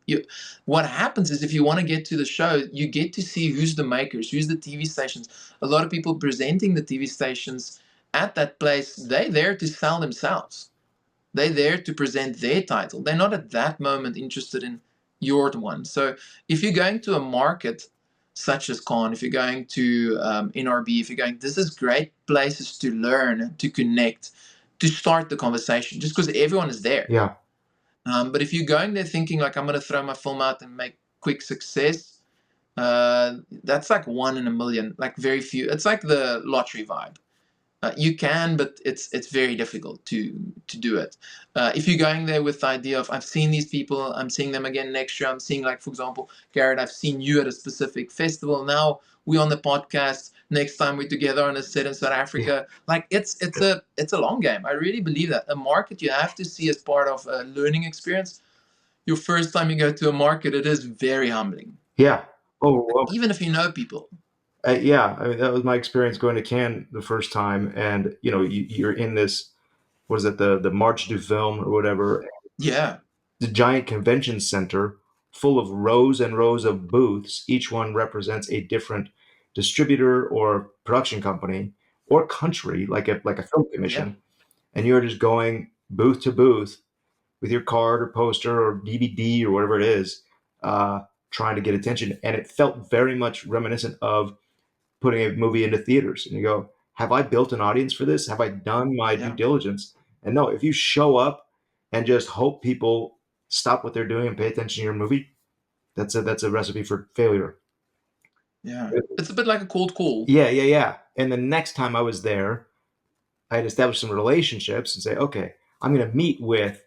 what happens is if you want to get to the show, you get to see who's the makers, who's the TV stations. A lot of people presenting the TV stations at that place, they're there to sell themselves. They're there to present their title. They're not at that moment interested in your one. So if you're going to a market such as Cannes, if you're going to NRB, if you're going, this is great places to learn, to connect, to start the conversation, just because everyone is there.
Yeah.
But if you're going there thinking like I'm going to throw my film out and make quick success, that's like 1 in a million, like very few. It's like the lottery vibe. You can, but it's very difficult to do it. If you're going there with the idea of I've seen these people, I'm seeing them again next year. I'm seeing, like, for example, Garrett, I've seen you at a specific festival. Now we're on the podcast. Next time we're together on a set in South Africa.
Yeah.
Like it's a long game. I really believe that a market you have to see as part of a learning experience. Your first time you go to a market, it is very humbling.
Yeah. Oh, well,
even if you know people.
yeah. I mean, that was my experience going to Cannes the first time, and you're in this, what is it, the March du Film or whatever,
Yeah.
the giant convention center full of rows and rows of booths. Each one represents a different distributor or production company or country, like a film commission, and you're just going booth to booth with your card or poster or DVD or whatever it is, trying to get attention. And it felt very much reminiscent of putting a movie into theaters. And you go, have I built an audience for this? Have I done my due diligence? And no, if you show up and just hope people stop what they're doing and pay attention to your movie, that's a recipe for failure.
Yeah. It's a bit like a cold call.
Yeah. And the next time I was there, I had established some relationships and say, okay, I'm going to meet with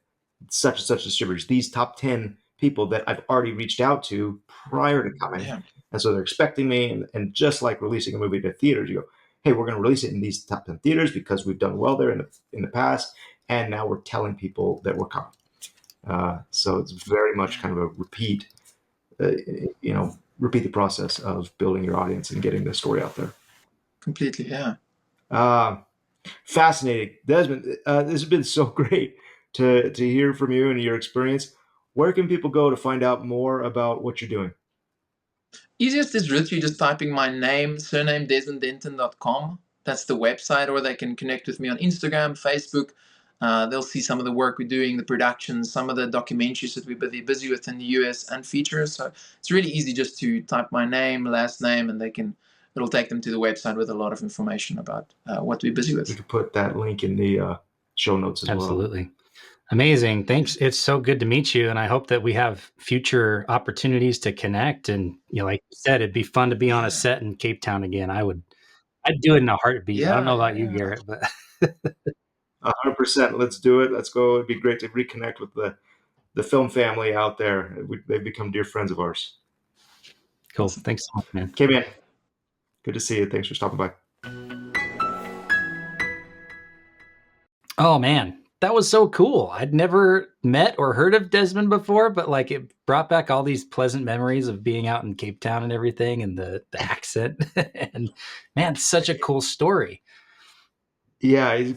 such and such distributors, these top 10 people that I've already reached out to prior to coming.
Yeah.
And so they're expecting me. And just like releasing a movie to theaters, you go, hey, we're going to release it in these top 10 theaters because we've done well there in the past. And now we're telling people that we're coming. So it's very much kind of a repeat the process of building your audience and getting the story out there.
Completely, yeah.
Fascinating. Desmond, this has been so great to hear from you and your experience. Where can people go to find out more about what you're doing?
Easiest is literally just typing my name, surname, DesmondDenton.com. That's the website, or they can connect with me on Instagram, Facebook. They'll see some of the work we're doing, the productions, some of the documentaries that we're busy with in the US, and features. So it's really easy just to type my name, last name, and it'll take them to the website with a lot of information about what we're busy with.
We could put that link in the show notes as well.
Absolutely. Amazing. Thanks. It's so good to meet you. And I hope that we have future opportunities to connect. And, like you said, it'd be fun to be on a set in Cape Town again. I'd do it in a heartbeat.
Yeah,
I don't know about you, Garrett, but
100%. Let's do it. Let's go. It'd be great to reconnect with the film family out there. They've become dear friends of ours.
Cool. Thanks so much, man.
Okay, man. Good to see you. Thanks for stopping by.
Oh, man. That was so cool. I'd never met or heard of Desmond before, but it brought back all these pleasant memories of being out in Cape Town and everything, and the accent. And man, such a cool story.
Yeah, he's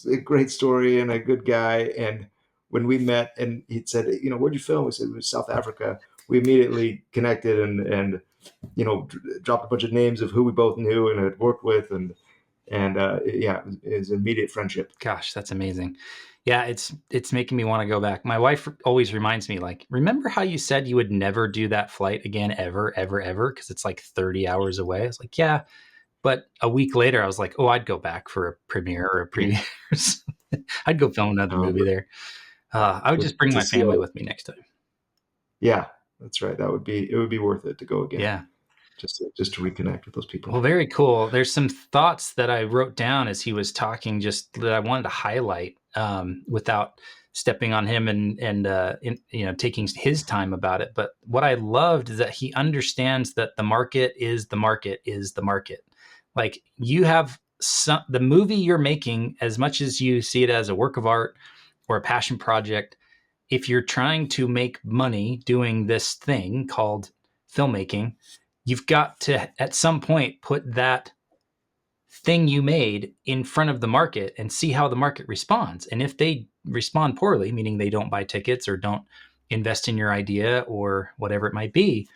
a great story and a good guy. And when we met and he said, where'd you film? We said, it was South Africa. We immediately connected and dropped a bunch of names of who we both knew and had worked with. And it's immediate friendship.
Gosh, that's amazing. Yeah, it's making me want to go back. My wife always reminds me, remember how you said you would never do that flight again, ever, ever, ever? Because it's 30 hours away. I was like, yeah. But a week later, I was like, oh, I'd go back for a premiere or a preview. I'd go film another movie there. I would just bring
to
my
see
family
all,
with me next time.
yeah, that's right. It would be worth it to go again.
Yeah.
Just to reconnect with those people.
Well, very cool. There's some thoughts that I wrote down as he was talking, just that I wanted to highlight without stepping on him and taking his time about it. But what I loved is that he understands that the market is the market is the market. Like you have the movie you're making, as much as you see it as a work of art or a passion project, if you're trying to make money doing this thing called filmmaking, you've got to at some point put that thing you made in front of the market and see how the market responds. And if they respond poorly, meaning they don't buy tickets or don't invest in your idea or whatever it might be,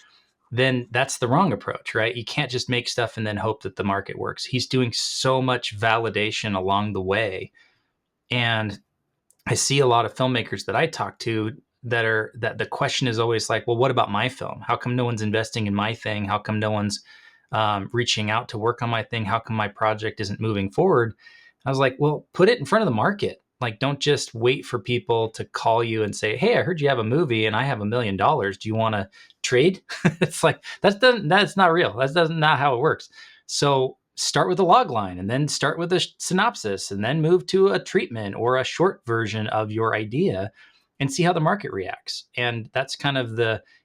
then that's the wrong approach, right? You can't just make stuff and then hope that the market works. He's doing so much validation along the way. And I see a lot of filmmakers that I talk to that the question is always like, well, what about my film? How come no one's investing in my thing? How come no one's reaching out to work on my thing? How come my project isn't moving forward? I was like, well, put it in front of the market. Like, don't just wait for people to call you and say, hey, I heard you have a movie and I have $1 million. Do you want to trade? It's like, that's not real. That's not how it works. So start with a log line and then start with a synopsis and then move to a treatment or a short version of your idea and see how the market reacts. And that's kind of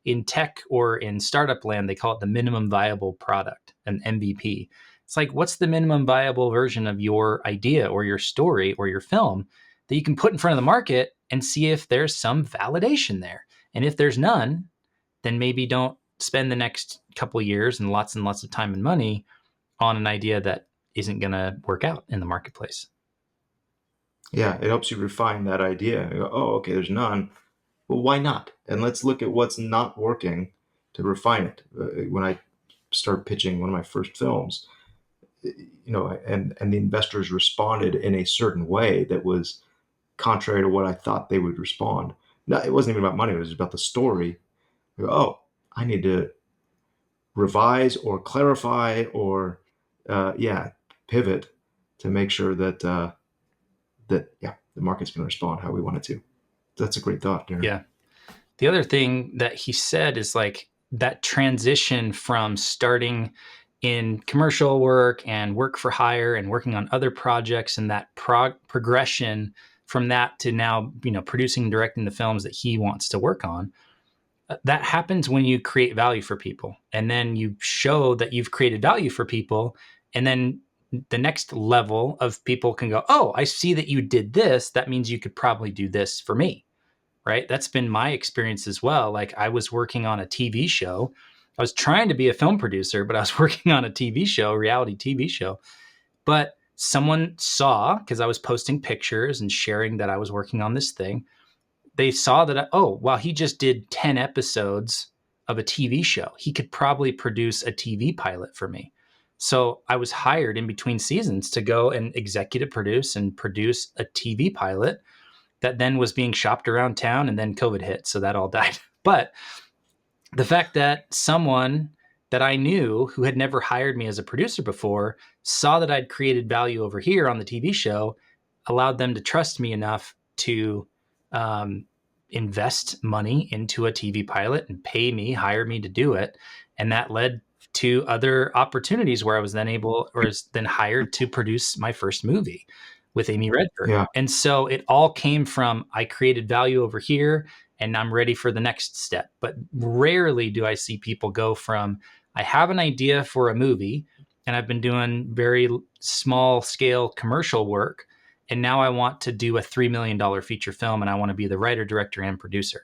in tech or in startup land, they call it the minimum viable product, an MVP. It's like, what's the minimum viable version of your idea or your story or your film that you can put in front of the market and see if there's some validation there? And if there's none, then maybe don't spend the next couple of years and lots of time and money on an idea that isn't going to work out in the marketplace.
Yeah, it helps you refine that idea. You go, oh, okay, there's none. Well, why not? And let's look at what's not working to refine it. When I started pitching one of my first films, and the investors responded in a certain way that was contrary to what I thought they would respond. No, it wasn't even about money. It was about the story. I go, oh, I need to revise or clarify or pivot to make sure that the market's going to respond how we want it to. That's a great thought, Darren.
Yeah. The other thing that he said is like that transition from starting in commercial work and work for hire and working on other projects and that progression from that to now, producing and directing the films that he wants to work on. That happens when you create value for people and then you show that you've created value for people. And then the next level of people can go, oh, I see that you did this. That means you could probably do this for me. Right. That's been my experience as well. Like I was working on a TV show. I was trying to be a film producer, but I was working on a TV show, reality TV show. But someone saw, because I was posting pictures and sharing that I was working on this thing. They saw that, he just did 10 episodes of a TV show. He could probably produce a TV pilot for me. So I was hired in between seasons to go and executive produce and produce a TV pilot that then was being shopped around town, and then COVID hit. So that all died. But the fact that someone that I knew who had never hired me as a producer before saw that I'd created value over here on the TV show allowed them to trust me enough to invest money into a TV pilot and hire me to do it. And that led to other opportunities where I was then hired to produce my first movie with Amy Redford.
Yeah.
And so it all came from, I created value over here and I'm ready for the next step. But rarely do I see people go from, I have an idea for a movie and I've been doing very small scale commercial work. And now I want to do a $3 million feature film and I want to be the writer, director, and producer.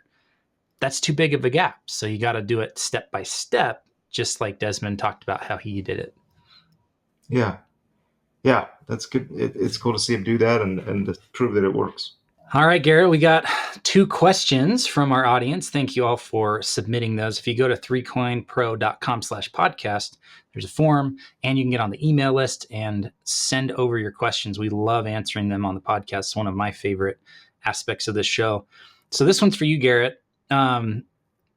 That's too big of a gap. So you got to do it step by step, just like Desmond talked about how he did it.
Yeah. Yeah, that's good. It's cool to see him do that and to prove that it works.
All right, Garrett, we got 2 questions from our audience. Thank you all for submitting those. If you go to 3coinpro.com/podcast, there's a form and you can get on the email list and send over your questions. We love answering them on the podcast. It's one of my favorite aspects of this show. So this one's for you, Garrett.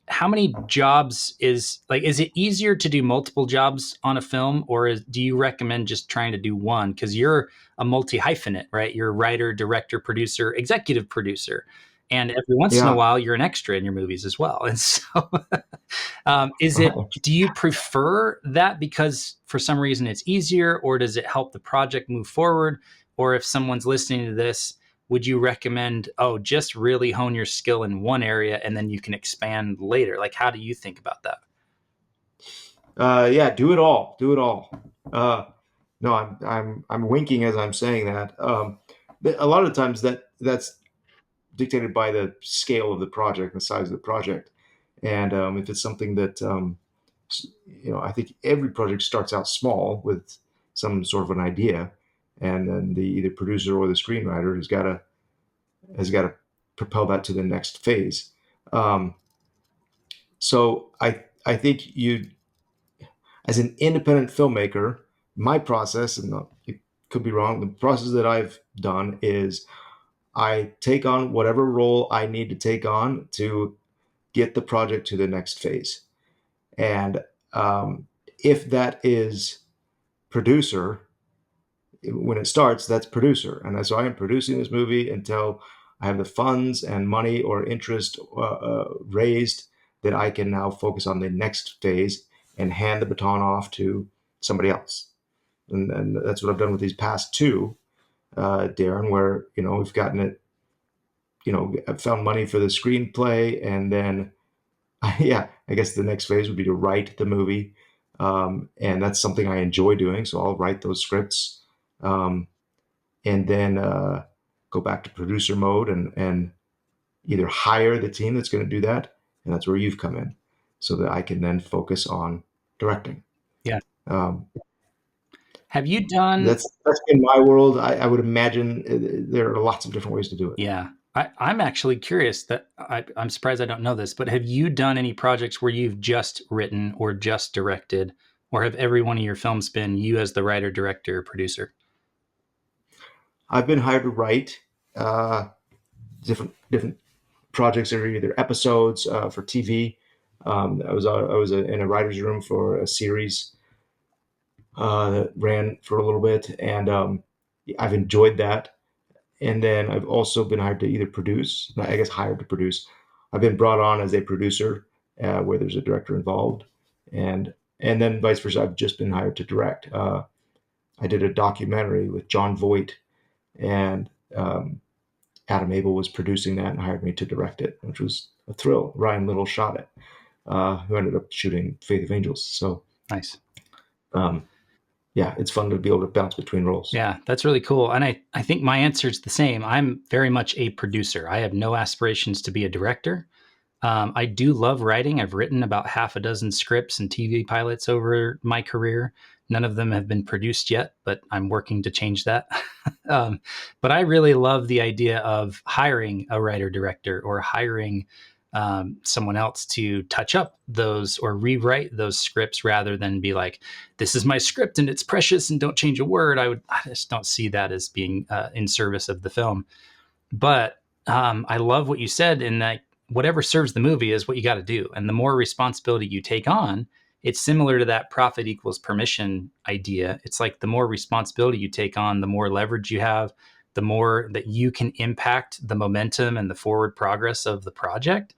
How many jobs is it easier to do multiple jobs on a film, or do you recommend just trying to do one? Because you're a multi-hyphenate, right? You're a writer, director, producer, executive producer. And every once in a
Yeah.
while, you're an extra in your movies as well. And so,
Right.
do you prefer that because for some reason it's easier, or does it help the project move forward? Or if someone's listening to this, would you recommend, oh, just really hone your skill in one area and then you can expand later? Like, how do you think about that?
Yeah, do it all. Do it all. Uh, no, I'm winking as I'm saying that. A lot of times that's dictated by the scale of the project, the size of the project, and if it's something that I think every project starts out small with some sort of an idea, and then the either producer or the screenwriter has got to propel that to the next phase. Um, so I think you, as an independent filmmaker, my process, and it could be wrong, the process that I've done is I take on whatever role I need to take on to get the project to the next phase. And if that is producer, when it starts, that's producer. And so I am producing this movie until I have the funds and money or interest raised that I can now focus on the next phase and hand the baton off to somebody else. And that's what I've done with these past two, Darren, where, we've gotten it, I've found money for the screenplay, and then yeah, I guess the next phase would be to write the movie, and that's something I enjoy doing. So I'll write those scripts, um, and then go back to producer mode and either hire the team that's going to do that, and that's where you've come in, so that I can then focus on directing.
Yeah.
Um,
Have you done?
that's in my world. I would imagine there are lots of different ways to do it.
Yeah. I'm actually curious that I'm surprised I don't know this, but have you done any projects where you've just written or just directed, or have every one of your films been you as the writer, director, producer?
I've been hired to write different projects that are either episodes for TV. I was in a writer's room for a series that ran for a little bit, and I've enjoyed that. And then I've also been hired to either produce, I guess hired to produce. I've been brought on as a producer where there's a director involved, and then vice versa. I've just been hired to direct. I did a documentary with John Voight, and Adam Abel was producing that and hired me to direct it, which was a thrill. Ryan Little shot it, who ended up shooting Faith of Angels. So
Nice.
um, yeah, it's fun to be able to bounce between roles.
Yeah, that's really cool. And I think my answer is the same. I'm very much a producer. I have no aspirations to be a director. I do love writing. I've written about half a dozen scripts and TV pilots over my career. None of them have been produced yet, but I'm working to change that. But I really love the idea of hiring a writer director or hiring someone else to touch up those or rewrite those scripts rather than be like, this is my script and it's precious and don't change a word. I just don't see that as being in service of the film. But I love what you said in that whatever serves the movie is what you got to do. And the more responsibility you take on, it's similar to that profit equals permission idea. It's like the more responsibility you take on, the more leverage you have, the more that you can impact the momentum and the forward progress of the project.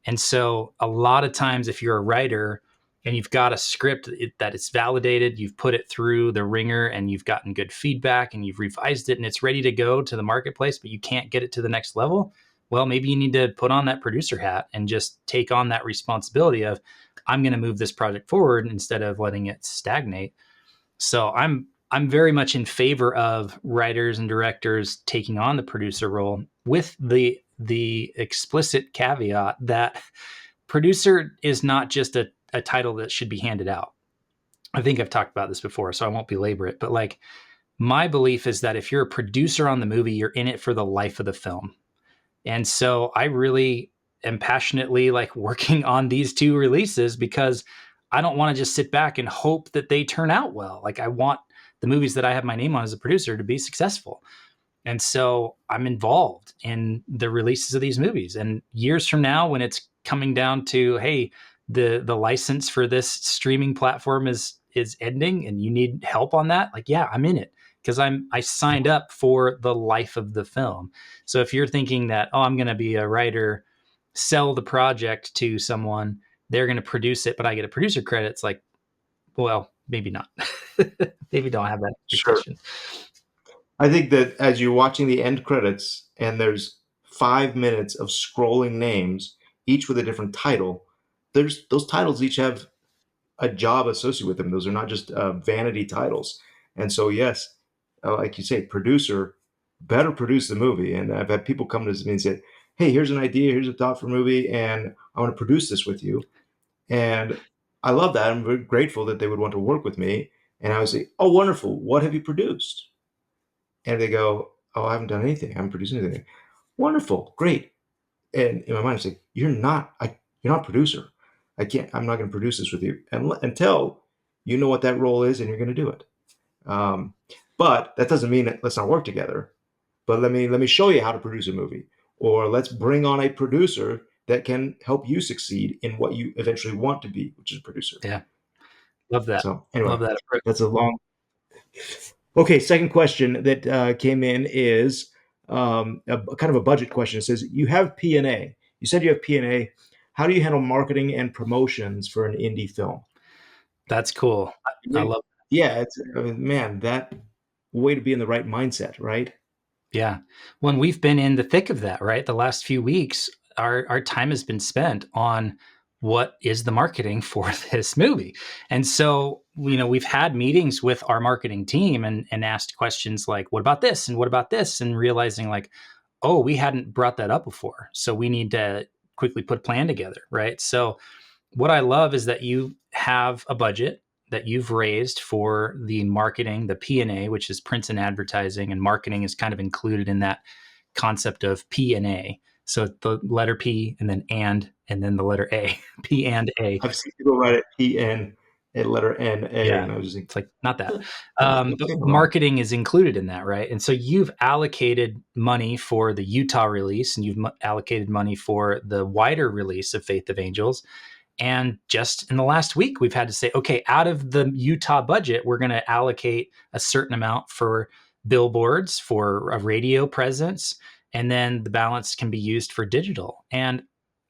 And so a lot of times if you're a writer and you've got a script that it's validated, you've put it through the ringer and you've gotten good feedback and you've revised it and it's ready to go to the marketplace, but you can't get it to the next level. Well, maybe you need to put on that producer hat and just take on that responsibility of, I'm going to move this project forward instead of letting it stagnate. So I'm very much in favor of writers and directors taking on the producer role with the explicit caveat that producer is not just a title that should be handed out. I think I've talked about this before, so I won't belabor it. But like my belief is that if you're a producer on the movie, you're in it for the life of the film. And so I really am passionately like working on these two releases because I don't want to just sit back and hope that they turn out well. Like I want the movies that I have my name on as a producer to be successful. And so I'm involved in the releases of these movies. And years from now, when it's coming down to, hey, the license for this streaming platform is ending and you need help on that, like, yeah, I'm in it. because I signed up for the life of the film. So if you're thinking that, oh, I'm going to be a writer, sell the project to someone, they're going to produce it, but I get a producer credit, it's like, well, maybe not. Maybe don't have that
Sure.
expectation.
I think that as you're watching the end credits and there's 5 minutes of scrolling names, each with a different title, there's those titles each have a job associated with them. Those are not just vanity titles. And so, yes, like you say, producer better produce the movie. And I've had people come to me and say, "Hey, here's an idea, here's a thought for a movie, and I want to produce this with you." And I love that. I'm very grateful that they would want to work with me. And I would say, "Oh, wonderful! What have you produced?" And they go, "Oh, I haven't done anything. I haven't produced anything." Wonderful, great. And in my mind, I say, you're not a producer. I'm not going to produce this with you until you know what that role is and you're going to do it. Um, but that doesn't mean let's not work together. But let me show you how to produce a movie, or let's bring on a producer that can help you succeed in what you eventually want to be, which is a producer.
Yeah. Love that.
So anyway,
Love that approach.
that's a long. Okay, second question that came in is a kind of a budget question. It says you have P&A. You said you have P&A. How do you handle marketing and promotions for an indie film?
That's cool. I love
Yeah, man, that way to be in the right mindset, right?
Yeah. When we've been in the thick of that, right? The last few weeks, our time has been spent on what is the marketing for this movie. And so, we've had meetings with our marketing team and asked questions like, what about this? And what about this? And realizing like, oh, we hadn't brought that up before. So we need to quickly put a plan together, right? So what I love is that you have a budget that you've raised for the marketing, the P&A, which is print and advertising, and marketing is kind of included in that concept of P&A. So the letter P and then the letter A, P and A.
I've seen people write it PN, a letter NA,
Yeah.
and I was just
It's like not that.
like,
But
okay, hold on.
marketing is included in that, right? And so you've allocated money for the Utah release, and you've allocated money for the wider release of Faith of Angels. And just in the last week, we've had to say, okay, out of the Utah budget, we're going to allocate a certain amount for billboards, for a radio presence, and then the balance can be used for digital. And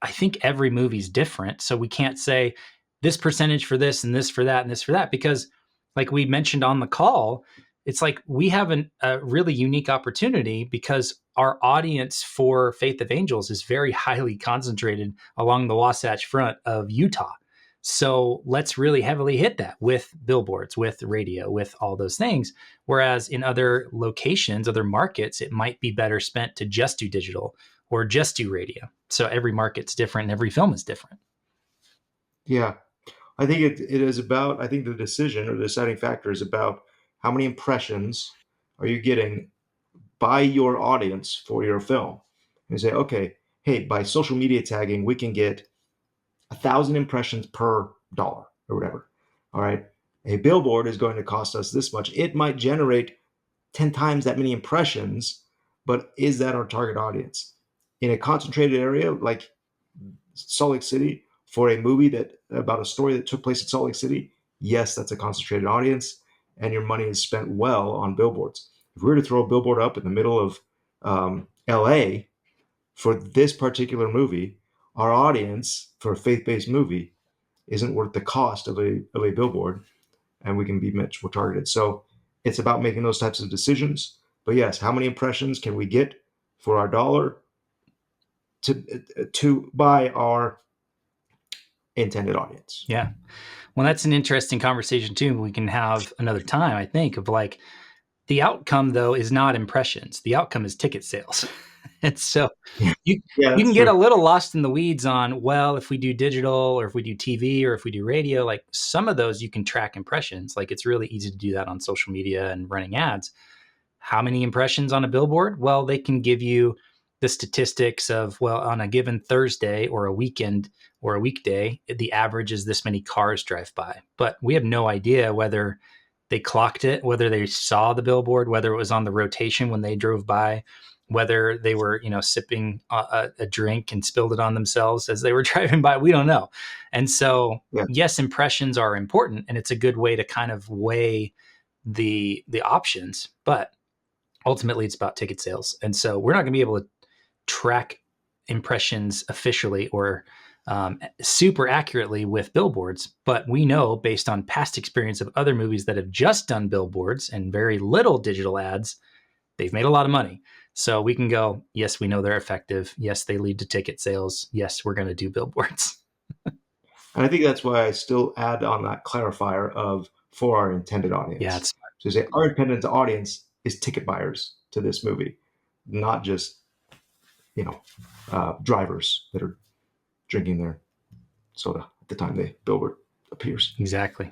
I think every movie's different. So we can't say this percentage for this and this for that and this for that, because like we mentioned on the call, it's like we have a really unique opportunity because our audience for Faith of Angels is very highly concentrated along the Wasatch Front of Utah. So let's really heavily hit that with billboards, with radio, with all those things. Whereas in other locations, other markets, it might be better spent to just do digital or just do radio. So every market's different and every film is different.
Yeah. I think it is about, I think the decision or the deciding factor is about how many impressions are you getting by your audience for your film. And say, okay, hey, by social media tagging, we can get 1,000 impressions per dollar or whatever. All right. A billboard is going to cost us this much. It might generate 10 times that many impressions, but is that our target audience? In a concentrated area like Salt Lake City, for a movie that about a story that took place in Salt Lake City, yes, that's a concentrated audience, and your money is spent well on billboards. If we were to throw a billboard up in the middle of LA for this particular movie, our audience for a faith-based movie isn't worth the cost of a billboard, and we can be much more targeted. So it's about making those types of decisions. But yes, how many impressions can we get for our dollar to buy our intended audience?
Yeah. Well, that's an interesting conversation too. We can have another time, I think, of like the outcome though is not impressions. The outcome is ticket sales. And so you can get a little lost in the weeds on, well, if we do digital or if we do TV or if we do radio, like some of those you can track impressions. Like it's really easy to do that on social media and running ads. How many impressions on a billboard? Well, they can give you the statistics of, well, on a given Thursday or a weekend or a weekday, the average is this many cars drive by. But we have no idea whether they clocked it, whether they saw the billboard, whether it was on the rotation when they drove by, whether they were, sipping a drink and spilled it on themselves as they were driving by. We don't know. And so, yes, impressions are important. And it's a good way to kind of weigh the options, but ultimately it's about ticket sales. And so we're not going to be able to track impressions officially or super accurately with billboards, but we know based on past experience of other movies that have just done billboards and very little digital ads, they've made a lot of money. So we can go, yes, we know they're effective. Yes, they lead to ticket sales. Yes, we're going to do billboards.
And I think that's why I still add on that clarifier of for our intended audience.
Yeah, it's
So say our intended audience is ticket buyers to this movie, not just drivers that are drinking their soda at the time the billboard appears.
exactly.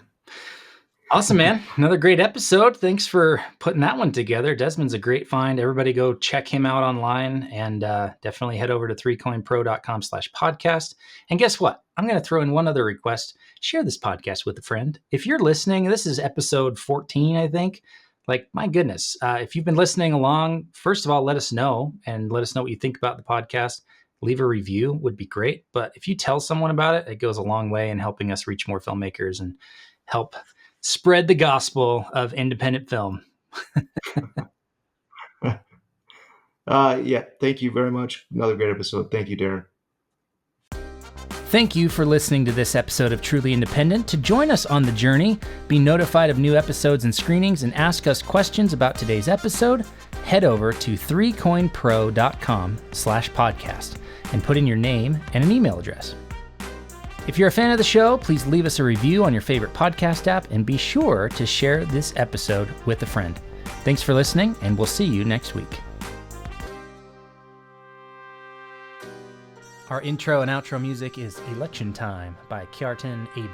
Awesome, man. Another great episode. Thanks for putting that one together. Desmond's a great find. Everybody go check him out online, and definitely head over to 3coinpro.com/podcast. And guess what? I'm going to throw in one other request. Share this podcast with a friend. If you're listening, this is episode 14, I think. Like, my goodness. If you've been listening along, first of all, let us know and let us know what you think about the podcast. Leave a review would be great. But if you tell someone about it, it goes a long way in helping us reach more filmmakers and help spread the gospel of independent film.
Yeah, thank you very much. Another great episode. Thank you, Darren.
Thank you for listening to this episode of Truly Independent. To join us on the journey, be notified of new episodes and screenings, and ask us questions about today's episode, head over to 3coinpro.com/podcast and put in your name and an email address. If you're a fan of the show, please leave us a review on your favorite podcast app and be sure to share this episode with a friend. Thanks for listening, and we'll see you next week. Our intro and outro music is Election Time by Kjartan Abel.